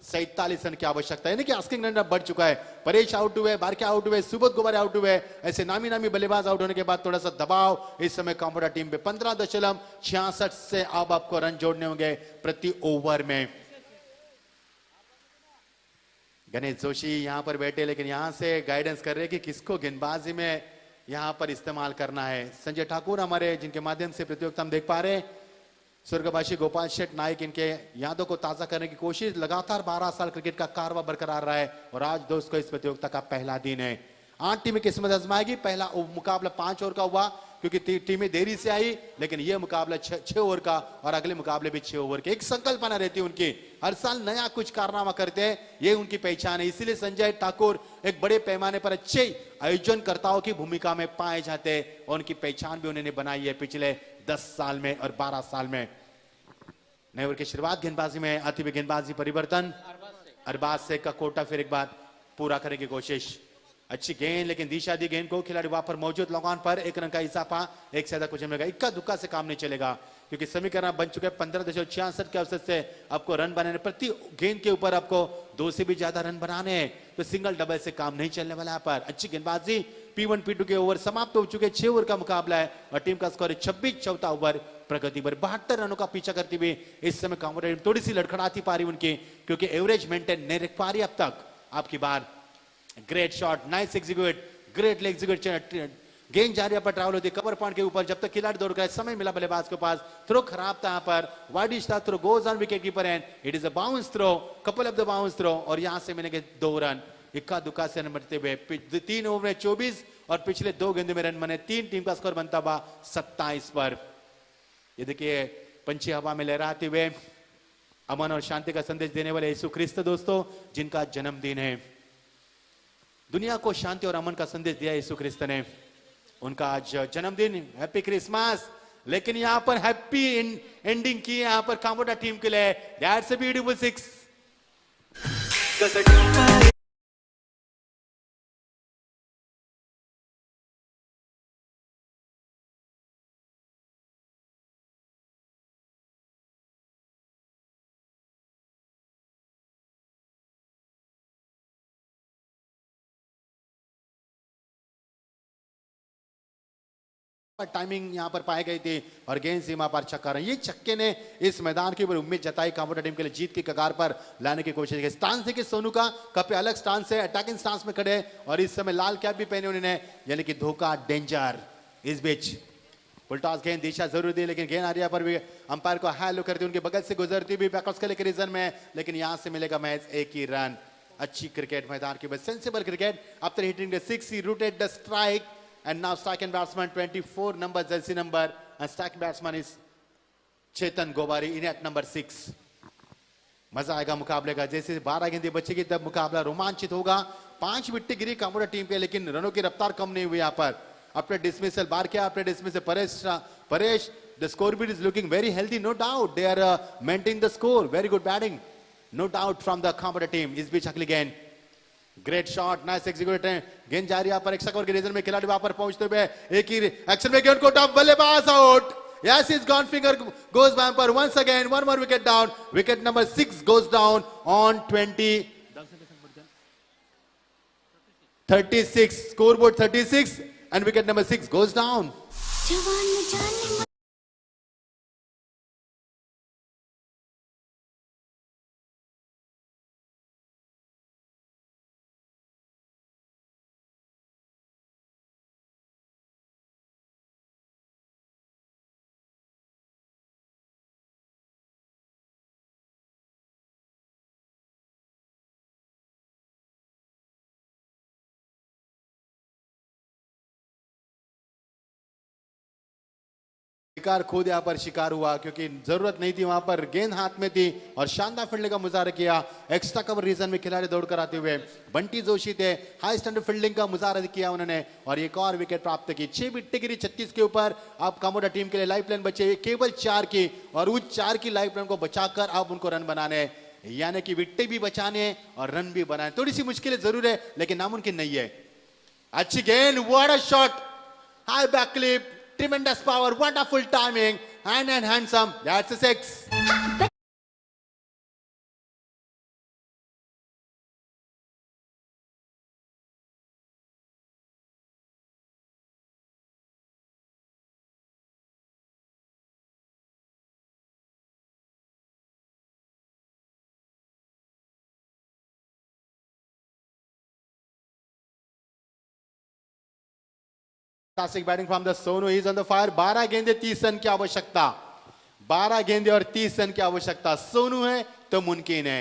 47 रन की आवश्यकता है, यानी कि आस्किंग रन बढ़ चुका है। परेश आउट हुए, बारके आउट हुए, सुबोध गोबारे आउट हुए, ऐसे नामी नामी बल्लेबाज आउट होने के बाद थोड़ा सा दबाव इस समय काम्बोडिया टीम पे। 15.66 से अब आपको रन जोड़ने होंगे प्रति ओवर में। गणेश जोशी यहां पर बैठे, लेकिन यहां से गाइडेंस कर रहे हैं कि किसको गेंदबाजी में यहां पर इस्तेमाल करना है। संजय ठाकुर हमारे जिनके माध्यम से प्रतियोगिता हम देख पा रहे हैं, स्वर्गवासी गोपाल शेठ नायक, इनके यादों को ताजा करने की कोशिश। लगातार 12 साल क्रिकेट का कारवा बरकरार रहा है और आज दोस्तों इस प्रतियोगिता का पहला दिन है। 8 टीमें किस्मत आजमाएगी। पहला मुकाबला 5 ओवर का हुआ क्योंकि टीमें देरी से आई, लेकिन यह मुकाबला 6 ओवर का और अगले मुकाबले भी 6 ओवर के। एक संकल्पना रहती है उनकी, हर साल नया कुछ कारनामा करते हैं, ये उनकी पहचान है। इसीलिए संजय ठाकुर एक बड़े पैमाने पर अच्छे आयोजनकर्ताओं की भूमिका में पाए जाते हैं और उनकी पहचान भी उन्होंने बनाई है पिछले 10 साल में और 12 साल में। नए ओवर की शुरुआत गेंदबाजी में आती हुई गेंदबाजी परिवर्तन, अरबाज शेख का कोटा फिर एक बार पूरा करने की कोशिश। अच्छी गेंद, लेकिन दिशा दी गेंद को, खिलाड़ी वहां पर मौजूद, लॉग ऑन पर 1 रन का इजाफा, 1 से ज्यादा कुछ मिलेगा। इक्का दुक्का से काम नहीं चलेगा क्योंकि समीकरण बन चुके हैं 15.66 के औसत से आपको रन बनाने, प्रति गेंद के ऊपर आपको 2 से भी ज्यादा रन बनाने हैं, तो सिंगल डबल से काम नहीं चलने वाला है। पर अच्छी गेंदबाजी, P1 P2 के ओवर समाप्त हो चुके, 6 ओवर का मुकाबला है और टीम का स्कोर है 26। चौथा ओवर प्रगति पर 72 रनों का पीछा करती हुई इस समय काम्बोडिया टीम थोड़ी सी लड़खड़ाती पा रही उनकी, क्योंकि एवरेज मेंटेन नहीं रख पा रही अब तक। आपकी बार, great shot, nice execute, great execute, गेंद जा रही है पर ट्रैवल होती कवर पॉइंट के ऊपर, जब तक खिलाड़ी दौड़ गए, समय मिला बल्लेबाज के पास, थ्रो खराब था यहाँ पर, वाइडिश था, throw goes on wicket keeper and it is a bounce throw, couple of the bounce throw, और यहां से मिलेंगे 2 रन। इक्का दुक्का से रन बनते हुए 3 ओवर में 24 और पिछले 2 गेंदों में रन बने 3, टीम का स्कोर बनता हुआ 27 पर। ये देखिए पंछी हवा में लहराते हुए अमन और शांति का संदेश देने वाले यीशु ख्रिस्त दोस्तों, जिनका जन्मदिन है। दुनिया को शांति और अमन का संदेश दिया यीशु ख्रिस्त ने, उनका आज जन्मदिन, हैप्पी क्रिसमस। लेकिन यहां पर हैप्पी एंडिंग की यहां पर काम्बोडिया टीम के लिए, दैट्स अ ब्यूटीफुल 6। टाइमिंग यहां पर पाई गई थी और गेंद सीमा पर छक्का रहा। ये छक्के ने इस मैदान के ऊपर उम्मीद जताई काम्बोडिया टीम के लिए, जीत की कगार पर लाने की कोशिश की। स्टांस देखिए सोनू का, काफी अलग स्टांस है, अटैकिंग स्टांस में खड़े और इस समय लाल कैप भी पहने उन्होंने, यानी कि धोखा, डेंजर। इस बीच फुलटॉस गेंद, दिशा जरूर दी, लेकिन गेंद आरिया पर भी अंपायर को हेलो करती, उनके बगल से गुजरती भी बैकऑफ के लिए रीजन में, लेकिन यहां से मिलेगा मैच 1 ही रन। अच्छी क्रिकेट मैदान के बाद, sensible cricket. After hitting the 6 he rooted the strike and now striking batsman 24 number jersey number and striking batsman is Chetan Gobari in at number 6। मजा आएगा मुकाबले का, जैसे 12 गेंदें बचेगी तब मुकाबला रोमांचित होगा। 5 विकेट गिरी काम्बोडिया टीम के, लेकिन रनों की रफ्तार कम नहीं हुई यहाँ पर। आफ्टर डिसमिसल बार क्या, after dismissal Paresh the scoreboard is looking very healthy, no doubt they are maintaining the score, very good batting, no doubt from the Cambodia team। इस बीच अगली गेंद, ग्रेट शॉट, नाइस एग्जीक्यूट है। गेंद जा रही है यहाँ पर एक स्कोर के रीजन में, खिलाड़ी वहां पर पहुंचते हुए एक ही एक्शन में गेंद को टॉप, बल्लेबाज out. Yes, his gone finger goes bumper once again. One more wicket down. Wicket number 6 goes down on 36. Scoreboard 36 and wicket number 6 goes down. शिकार खुद यहाँ पर शिकार हुआ क्योंकि जरूरत नहीं थी, वहां पर गेंद हाथ में थी और शानदार फील्डिंग का मुजाहरा किया। एक्स्ट्रा कवर रीजन में खिलाड़ी दौड़कर आते हुए बंटी जोशी थे, हाई स्टैंडर्ड फील्डिंग का मुजाहरा किया उन्होंने और एक और विकेट प्राप्त की। 6 विकेट गिरी 36 के ऊपर। अब कामोडा टीम के लिए लाइफ लाइन बचे केवल 4 की और उस 4 की लाइफ लाइन को बचाकर अब उनको रन बनाने, यानी कि विकेट भी बचाने और रन भी बनाने। थोड़ी सी मुश्किल जरूर है लेकिन नामुमकिन नहीं है। अच्छी गेंद, what a shot, high back clip, tremendous power, wonderful timing, and handsome. That's a 6. Fantastic batting from the Sonu. He's on the fire. 12 गेंदे 30 रन की आवश्यकता, 12 गेंदे और 30 रन की आवश्यकता। सोनू है तो मुमकिन है।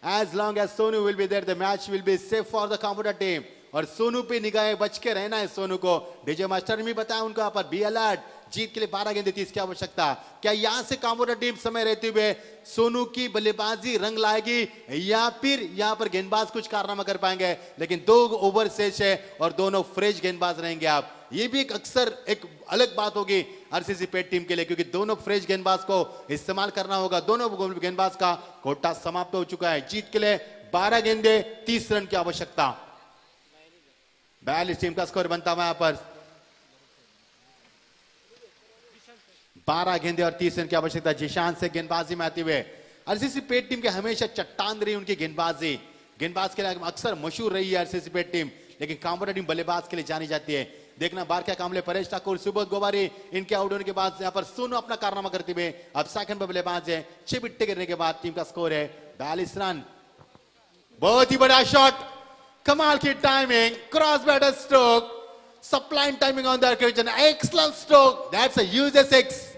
As long as Sonu will be there, the match will be safe for the Kamoda team. और सोनू पे निगाहें बच के रहना है सोनू को। डीजे मास्टर ने भी बताया उनको यहाँ पर बी अलर्ट, जीत के लिए 12 गेंदे 30 की आवश्यकता। क्या यहाँ से कामोडा टीम समय रहते हुए सोनू की बल्लेबाजी रंग लाएगी या फिर यहाँ पर गेंदबाज कुछ कारनामा कर पाएंगे? लेकिन 2 ओवर शेष है और दोनों फ्रेश गेंदबाज रहेंगे। आप ये भी एक अक्सर एक अलग बात होगी आरसीसी पेट टीम के लिए क्योंकि दोनों फ्रेश गेंदबाज को इस्तेमाल करना होगा। दोनों गेंदबाज का कोटा समाप्त हो चुका है। जीत के लिए 12 गेंदे 30 रन की आवश्यकता। 42 टीम का स्कोर बनता हुआ यहाँ पर। 12 गेंदे और 30 रन की आवश्यकता। जिशान से गेंदबाजी में आते हुए आरसीसी पेट टीम के हमेशा चट्टान रही उनकी गेंदबाजी। गेंदबाज के लिए अक्सर मशहूर रही है आरसीसी पेट टीम, लेकिन कामोडा टीम बल्लेबाज के लिए जानी जाती है। देखना बार क्या कामले, परेश ठाकुर, सुबोध गोवारी, इनके आउट होने के बाद यहाँ पर सोनू अपना कारनामा करते हुए अब सेकंड पर बल्लेबाज है। 6 विकेट गिरने के बाद टीम का स्कोर है 42 रन। बहुत ही बड़ा शॉट, कमाल की timing, cross batter stroke, sublime timing on the occasion, excellent stroke, that's a huge 6।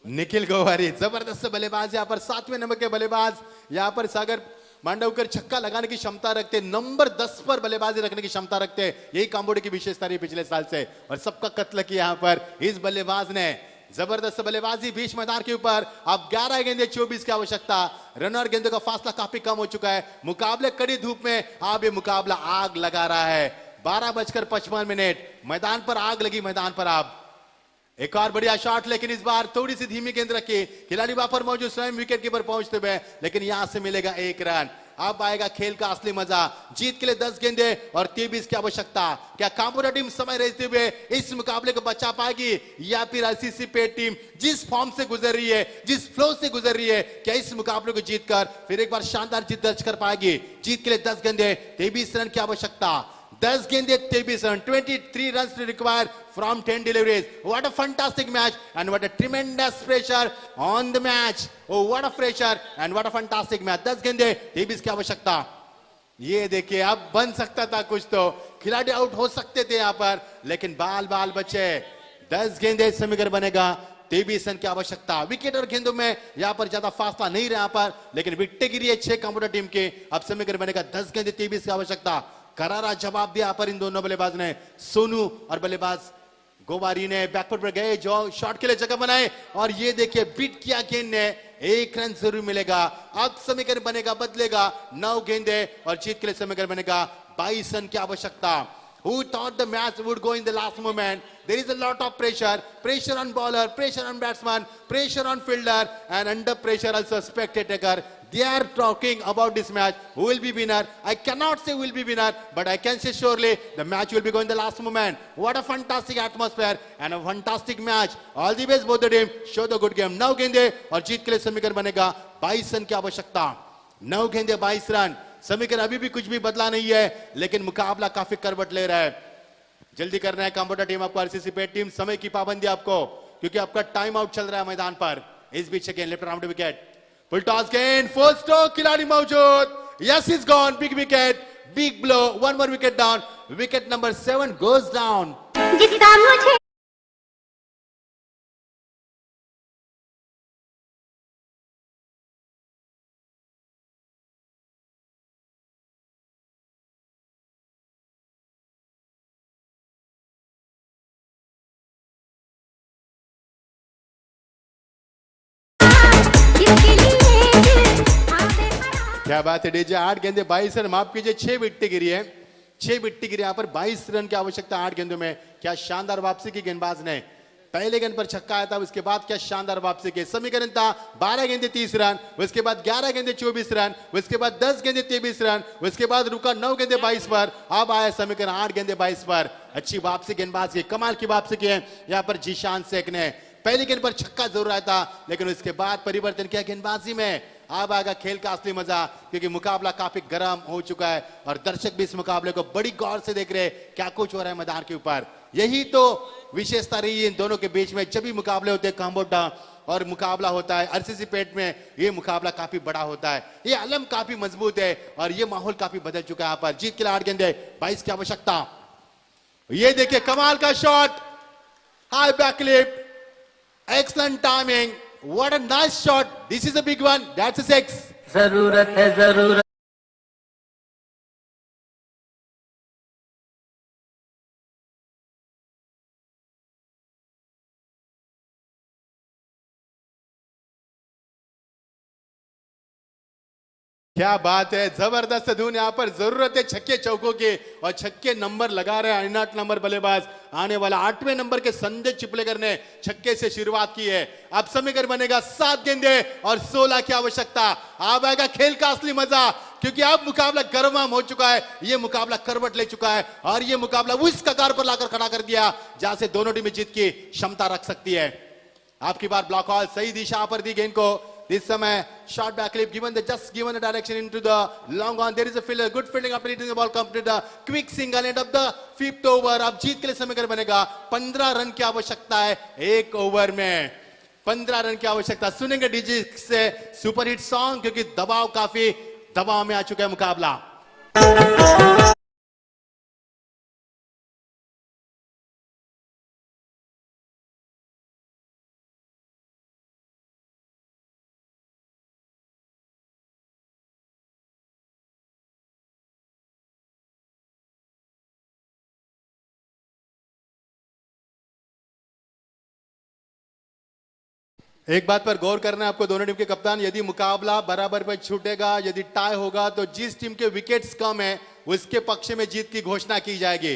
Nikhil Gowari जबरदस्त बल्लेबाज, यहाँ पर 7वें नंबर के बल्लेबाज। यहाँ पर सागर मांडवकर छक्का लगाने की क्षमता रखते, नंबर 10 पर बल्लेबाजी रखने की क्षमता रखते। यही कामोडे की विशेषता रही पिछले साल से और सबका कत्ल किया यहाँ पर इस बल्लेबाज ने। जबरदस्त बल्लेबाजी बीच मैदान के ऊपर। अब 11 गेंदे 24 की आवश्यकता। रन और गेंदों का फासला काफी कम हो चुका है। मुकाबले कड़ी धूप में अब ये मुकाबला आग लगा रहा है। 12:55 मैदान पर आग लगी। मैदान पर आप एक और बढ़िया शॉट, लेकिन इस बार थोड़ी सी धीमी गेंद रखी। खिलाड़ी वहां पर मौजूद, स्वयं विकेट कीपर पहुंचते हुए, लेकिन यहां से मिलेगा 1 रन। अब आएगा खेल का असली मजा। जीत के लिए 10 गेंदे और 23 की आवश्यकता। क्या कामोडा टीम समय रहते हुए इस मुकाबले को बचा पाएगी या फिर आरसीसी पेट टीम जिस फॉर्म से गुजर रही है, जिस फ्लो से गुजर रही है, क्या इस मुकाबले को जीतकर फिर एक बार शानदार जीत दर्ज कर पाएगी? जीत के लिए 10 गेंदे 23 रन की आवश्यकता। 10 गेंदे 23 run, 23 runs to require from 10 deliveries. What a fantastic match and what a tremendous pressure on the match. Oh, what a pressure and what a fantastic match. 10 गेंदे 23 की आवश्यकता। ये देखिए अब बन सकता था कुछ, तो खिलाड़ी आउट हो सकते थे यहाँ पर, लेकिन बाल बाल बचे। 10 गेंदे समीकरण बनेगा 23 रन की आवश्यकता। विकेट और गेंदों में यहाँ पर ज्यादा फासला नहीं रहा यहाँ पर, लेकिन विकेट गिरी है 6 कामोडा टीम के। अब समीकरण बनेगा 10 गेंदे 23 की आवश्यकता। करारा जवाब दिया पर इन दोनों बल्लेबाज ने, सोनू और बल्लेबाज गोवारी ने बैकफुट पर गए, जो शॉट के लिए जगह बनाए और ये देखिए बीट किया गेंद ने, 1 रन जरूर मिलेगा। अब समीकरण बनेगा, बदलेगा, 9 गेंदे और जीत के लिए समीकरण बनेगा 22 रन की आवश्यकता। Who thought the match would go in the last moment? There is a lot of pressure on bowler, pressure on batsman, pressure on fielder, and under pressure also spectator. They are talking about this match. Who will be winner? I cannot say who will be winner, but I can say surely the match will be going in the last moment. What a fantastic atmosphere and a fantastic match. All the best both the team. Show the good game. 9 गेंदे और जीत के लिए समीकरण बनेगा 22 run की आवश्यकता। 9 गेंदे 22 run. समीकरण अभी भी कुछ भी बदला नहीं है, लेकिन मुकाबला काफी करवट ले रहा है। जल्दी करना है कंप्यूटर टीम आपको, आरसीसी पेट टीम, समय की पाबंदी आपको, क्योंकि आपका टाइम आउट चल रहा है मैदान पर। इस बीच गेंद लेफ्ट राउंड विकेट, फुल टॉस गेंद, फर्स्ट स्ट्रोक, खिलाड़ी मौजूद, yes is gone, big wicket, big blow, 1 more wicket down, wicket number 7 goes down. जिसका मुझे क्या बात है डीजे, 8 गेंदे 22 रन, माफ कीजिए 6 विकेट गिरी है, 6 विकेट गिरी यहाँ पर, 22 रन की आवश्यकता 8 गेंदों में। क्या शानदार वापसी की गेंदबाज ने, पहले गेंद पर छक्का आया था, उसके बाद क्या शानदार वापसी की। समीकरण था 12 गेंदे 30 रन, उसके बाद 11 गेंदे 24 रन, उसके बाद 10 गेंदे 23 रन, उसके बाद रुका 9 गेंदे 22 पर, अब आया समीकरण 8 गेंदे 22 पर। अच्छी वापसी गेंदबाज की, कमाल की वापसी की है यहाँ पर जीशान शेख ने। पहली गेंद पर छक्का जरूर आया था, लेकिन उसके बाद परिवर्तन किया गेंदबाजी में। अब आएगा खेल का असली मजा, क्योंकि मुकाबला काफी गर्म हो चुका है और दर्शक भी इस मुकाबले को बड़ी गौर से देख रहे हैं, क्या कुछ हो रहा है मैदान के ऊपर। यही तो विशेषता रही है इन दोनों के बीच में, जब भी मुकाबले होते हैं काम्बोडा और मुकाबला होता है आरसीसी पेट में, ये मुकाबला काफी बड़ा होता है, ये अलम काफी मजबूत है और ये माहौल काफी बदल चुका है यहाँ पर। जीत के लिए 8 गेंदे 22 की आवश्यकता। ये देखिए कमाल का shot, high backlift, excellent timing, what a nice shot, this is a big one, that's a 6। जरूरत है जरूरत। क्या बात है, जबरदस्त धुन यहाँ पर, जरूरत है छक्के चौकों की और छक्के नंबर लगा रहे हैं 8 नंबर बल्लेबाज। आने वाला 8वें नंबर के संजय चिपलेकर ने छक्के से शुरुआत की है। अब समीकरण बनेगा 7 गेंदे और 16 की आवश्यकता। अब आएगा खेल का असली मजा, क्योंकि अब मुकाबला गर्माम हो चुका है, ये मुकाबला करवट ले चुका है और ये मुकाबला उस कगार पर लाकर खड़ा कर दिया जहां से दोनों टीमें जीत की क्षमता रख सकती है। आपकी बार ब्लॉक हॉल सही दिशा पर दी गेंद को, this समय short back clip given the direction into the long on, there is a fielder, good fielding after hitting the ball, complete the quick single end of the 5th over। अब जीत के लिए समीकरण बनेगा 15 run की आवश्यकता है, 1 over में 15 run की आवश्यकता। सुनेंगे डीजे से सुपर हिट सॉन्ग, क्योंकि काफी दबाव में आ चुका है मुकाबला। एक बात पर गौर करना है आपको दोनों टीम के कप्तान, यदि मुकाबला बराबर पर छूटेगा, यदि टाई होगा, तो जिस टीम के विकेट्स कम है उसके पक्ष में जीत की घोषणा की जाएगी।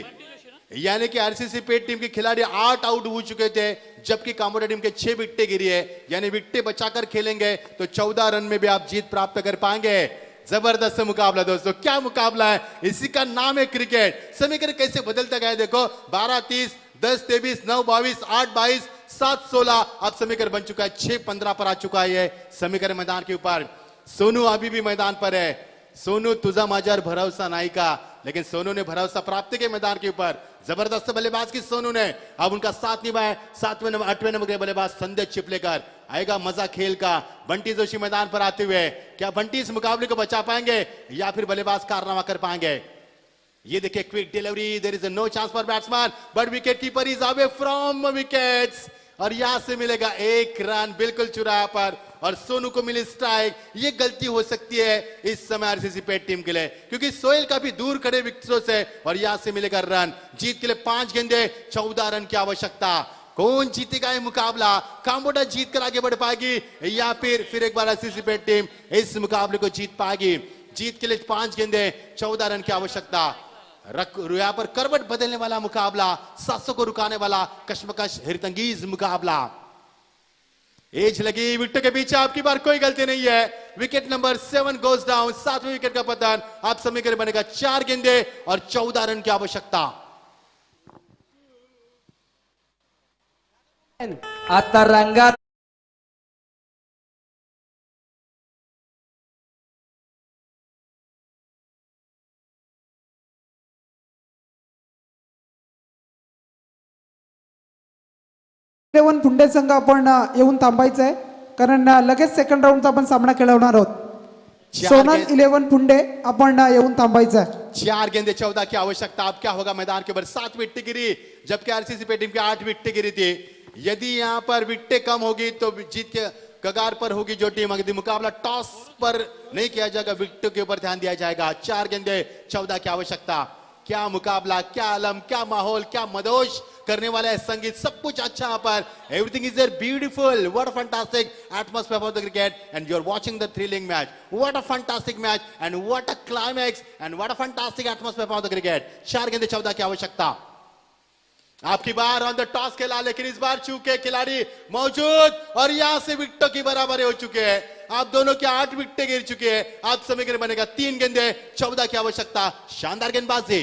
यानी कि आरसीसी पेट टीम के खिलाड़ी 8 आउट हो चुके थे, जबकि कामोडा टीम के 6 विकेटें गिरी है। यानी विकेटें बचाकर खेलेंगे तो 14 रन में भी आप जीत प्राप्त कर पाएंगे। जबरदस्त मुकाबला दोस्तों, क्या मुकाबला है, इसी का नाम है क्रिकेट। समीकरण कैसे बदलता गया देखो, 12-30, 10-23, 9-22, 8-22, 7-16, अब समीकरण बन चुका है 6-15 पर आ चुका है समीकरण मैदान के ऊपर। सोनू अभी भी मैदान पर है। सोनू तुझा माझ्यावर भरोसा नाही का, लेकिन सोनू ने भरोसा प्राप्त किया मैदान के ऊपर। जबरदस्त बल्लेबाज की सोनू ने, अब उनका साथ निभाया 7वें नंबर 8वें नंबर के बल्लेबाज संजय चिपलेकर। आएगा मजा खेल का, बंटी जोशी मैदान पर आते हुए, क्या बंटी इस मुकाबले को बचा पाएंगे या फिर बल्लेबाज कारनामा कर पाएंगे। ये देखिए quick delivery, there is no chance for batsman but wicket keeper is away from wickets और यहां से मिलेगा 1 रन, बिल्कुल चुराया पर और सोनू को मिली स्ट्राइक। ये गलती हो सकती है इस समय आरसीसी पेट टीम के लिए, क्योंकि सोहेल काफी दूर खड़े विकेटों से और यहां से मिलेगा रन। जीत के लिए 5 गेंदे 14 रन की आवश्यकता। कौन जीतेगा ये मुकाबला? काम्बोडिया जीत कर आगे बढ़ पाएगी या फिर एक बार आरसीसी पेट टीम इस मुकाबले को जीत पाएगी? जीत के लिए 5 गेंदे 14 रन की आवश्यकता। यहाँ पर करवट बदलने वाला मुकाबला, 700 को रुकाने वाला कश्मकश हिरतंगीज मुकाबला। एज लगी विकेटों के पीछे, आपकी बार कोई गलती नहीं है। विकेट नंबर 7 गोज डाउन, 7वें विकेट का पतन। आप समीकरण बनेगा 4 गेंदे और 14 रन की आवश्यकता। आता रंगात इलेव्हन फुंडे संघ आपण येऊन थांबायचं आहे, कारण लगेच सेकंड राऊंडचा आपण सामना खेळवणार आहोत। सोनल 11 फुंडे आपण येऊन थांबायचं आहे। 4 गेंदे 14 की आवश्यकता। अब क्या होगा मैदान के ऊपर? 7 विकेटें गिरी, जबकि आरसीसी पे टीम की 8 विकेटें गिरी थी। यदि यहां पर विकेटें कम होगी तो जीत के कगार पर होगी जो टीम। अगर मुकाबला टॉस पर नहीं किया जाएगा, विकेटों के ऊपर ध्यान दिया जाएगा। 4 गेंदे 14 की आवश्यकता। क्या मुकाबला, क्या आलम, क्या माहौल, क्या मदोश करने वाला है संगीत, सब कुछ अच्छा यहाँ पर। Everything is there beautiful. What a fantastic atmosphere for the cricket and you are watching the thrilling match. What a fantastic match and what a climax and what a fantastic atmosphere for the cricket. 4 गेंदे 14 की आवश्यकता। आपकी बार on the toss खेला, लेकिन इस बार चूके खिलाड़ी मौजूद और यहां से विकेटों की बराबरी हो चुके हैं। आप दोनों के 8 विकेटें गिर चुके हैं। आप समीकरण बनेगा 3 गेंदे 14 की आवश्यकता। शानदार गेंदबाजी।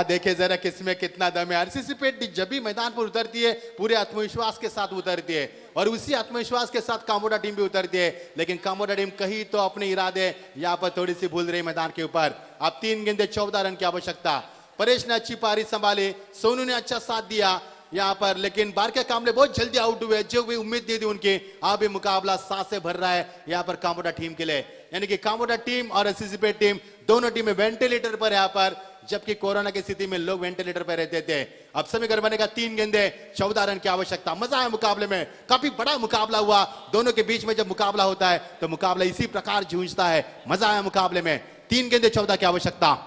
देखिए जरा किसमें कितना दम है। आरसीसी पे जब भी मैदान पर उतरती है पूरे आत्मविश्वास के साथ उतरती है, और उसी आत्मविश्वास के साथ काम्बोडिया टीम भी उतरती है। लेकिन काम्बोडिया टीम कहीं तो अपने इरादे यहाँ पर थोड़ी सी भूल रही मैदान के ऊपर। अब 3 गेंदे 14 रन की आवश्यकता। परेश ने अच्छी पारी संभाली, सोनू ने अच्छा साथ दिया यहाँ पर, लेकिन बारके कामले बहुत जल्दी आउट हुए। जो भी उम्मीद दी थी उनकी, अब मुकाबला सांस से भर रहा है यहाँ पर काम्बोडिया टीम के लिए। यानी कि काम्बोडिया टीम और आरसीसी पे टीम दोनों टीमें वेंटिलेटर पर यहाँ पर, जबकि कोरोना की स्थिति में लोग वेंटिलेटर पर रहते थे। अब समीकरण बनेगा 3 गेंदे 14 रन की आवश्यकता। मजा आया मुकाबले में, काफी बड़ा मुकाबला हुआ। दोनों के बीच में जब मुकाबला होता है तो मुकाबला इसी प्रकार जूझता है। मजा आया मुकाबले में। 3 गेंदे 14 की आवश्यकता।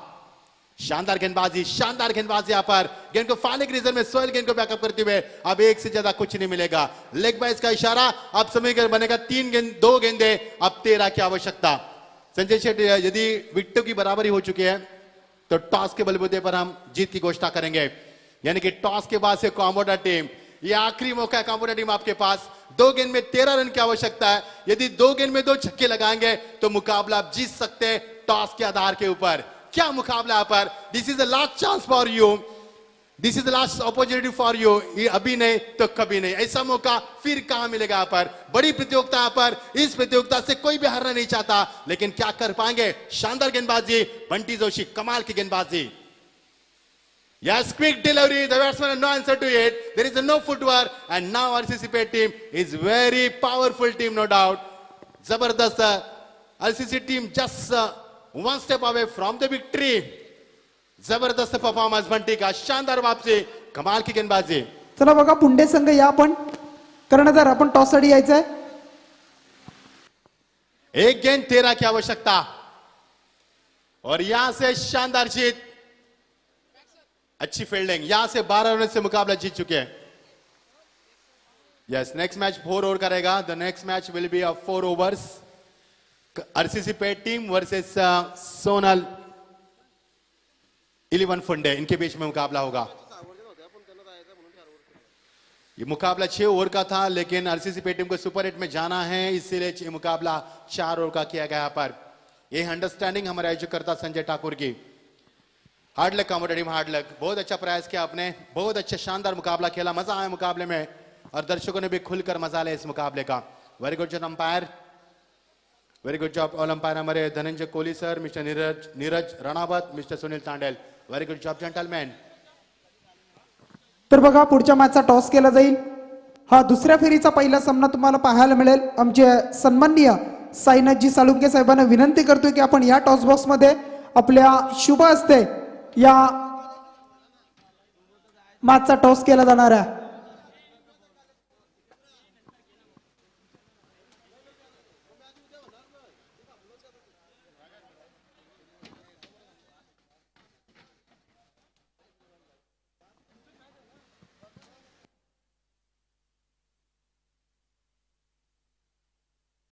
शानदार गेंदबाजी, शानदार गेंदबाजी। यहाँ पर गेंद को फालिक रीजन में सोहेल गेंद को बैकअप करते हुए अब 1 से ज्यादा कुछ नहीं मिलेगा। लेग बाइस का इशारा। अब समीकरण बनेगा 2 गेंदे अब 13 की आवश्यकता। संजय शेट्टी, यदि विकेटों की बराबरी हो चुकी है तो टॉस के बलबूते पर हम जीत की घोषणा करेंगे। यानी कि टॉस के बाद से काम्बोडिया टीम, ये आखिरी मौका है काम्बोडिया टीम आपके पास। 2 गेंद में 13 रन की आवश्यकता है। यदि 2 गेंद में 2 छक्के लगाएंगे तो मुकाबला आप जीत सकते हैं टॉस के आधार के ऊपर। क्या मुकाबला यहाँ पर। This is the last chance for you, this is the last opportunity for you. ये अभी नहीं तो कभी नहीं, ऐसा मौका फिर कहां मिलेगा यहाँ पर। बड़ी प्रतियोगिता यहाँ पर, इस प्रतियोगिता से कोई भी हारना नहीं चाहता, लेकिन क्या कर पाएंगे। शानदार गेंदबाजी, बंटी जोशी कमाल की गेंदबाजी। Yes, quick delivery. The batsman had no answer to it. There is no footwork, and now RCC Pet team is very powerful team, no doubt. Zabardast. RCC team just one step away from the victory. जबरदस्त performance Bunty का, शानदार वापसी, कमाल की गेंदबाजी। चला बघा पुंडे संघ या आपण, कर्णधार आपण टॉस साठी यायचंय। 1 गेंद 13 की आवश्यकता और यहां से शानदार जीत, अच्छी फील्डिंग। यहां से 12 रन से मुकाबला जीत चुके हैं। यस, नेक्स्ट मैच 4 ओवर करेगा। The next match will be of 4 overs. RCC pet team versus Sonal 11 फुंडे, इनके बीच में मुकाबला होगा। ये मुकाबला 6 ओवर का था, लेकिन आरसीसी पे टीम को सुपर 8 में जाना है, इसीलिए ये मुकाबला 4 ओवर का किया गया यहाँ पर। ये अंडरस्टैंडिंग हमारे आयोजकर्ता संजय ठाकुर की। हार्ड लक काम्बोडिया टीम, हार्ड लक। बहुत अच्छा प्रयास किया आपने, बहुत अच्छा शानदार मुकाबला खेला, मजा आया मुकाबले में, और दर्शकों ने भी खुलकर मजा लिया इस मुकाबले का। Very good job umpire, very good job all umpire हमारे Dhananjay Kohli sir, mister Neeraj Ranawat, mister Sunil Tandel. Very good job gentleman. तर बघा पुढच्या मॅचचा टॉस केला जाईल। हा दुसऱ्या फेरीचा पहिला सामना तुम्हाला पाहायला मिळेल. आमचे सन्माननीय साईनाथजी साळुंके साहेबांना विनंती करतोय की आपण या टॉस बॉक्स मध्ये आपल्या शुभ हस्ते या मॅचचा टॉस केला जाणार आहे.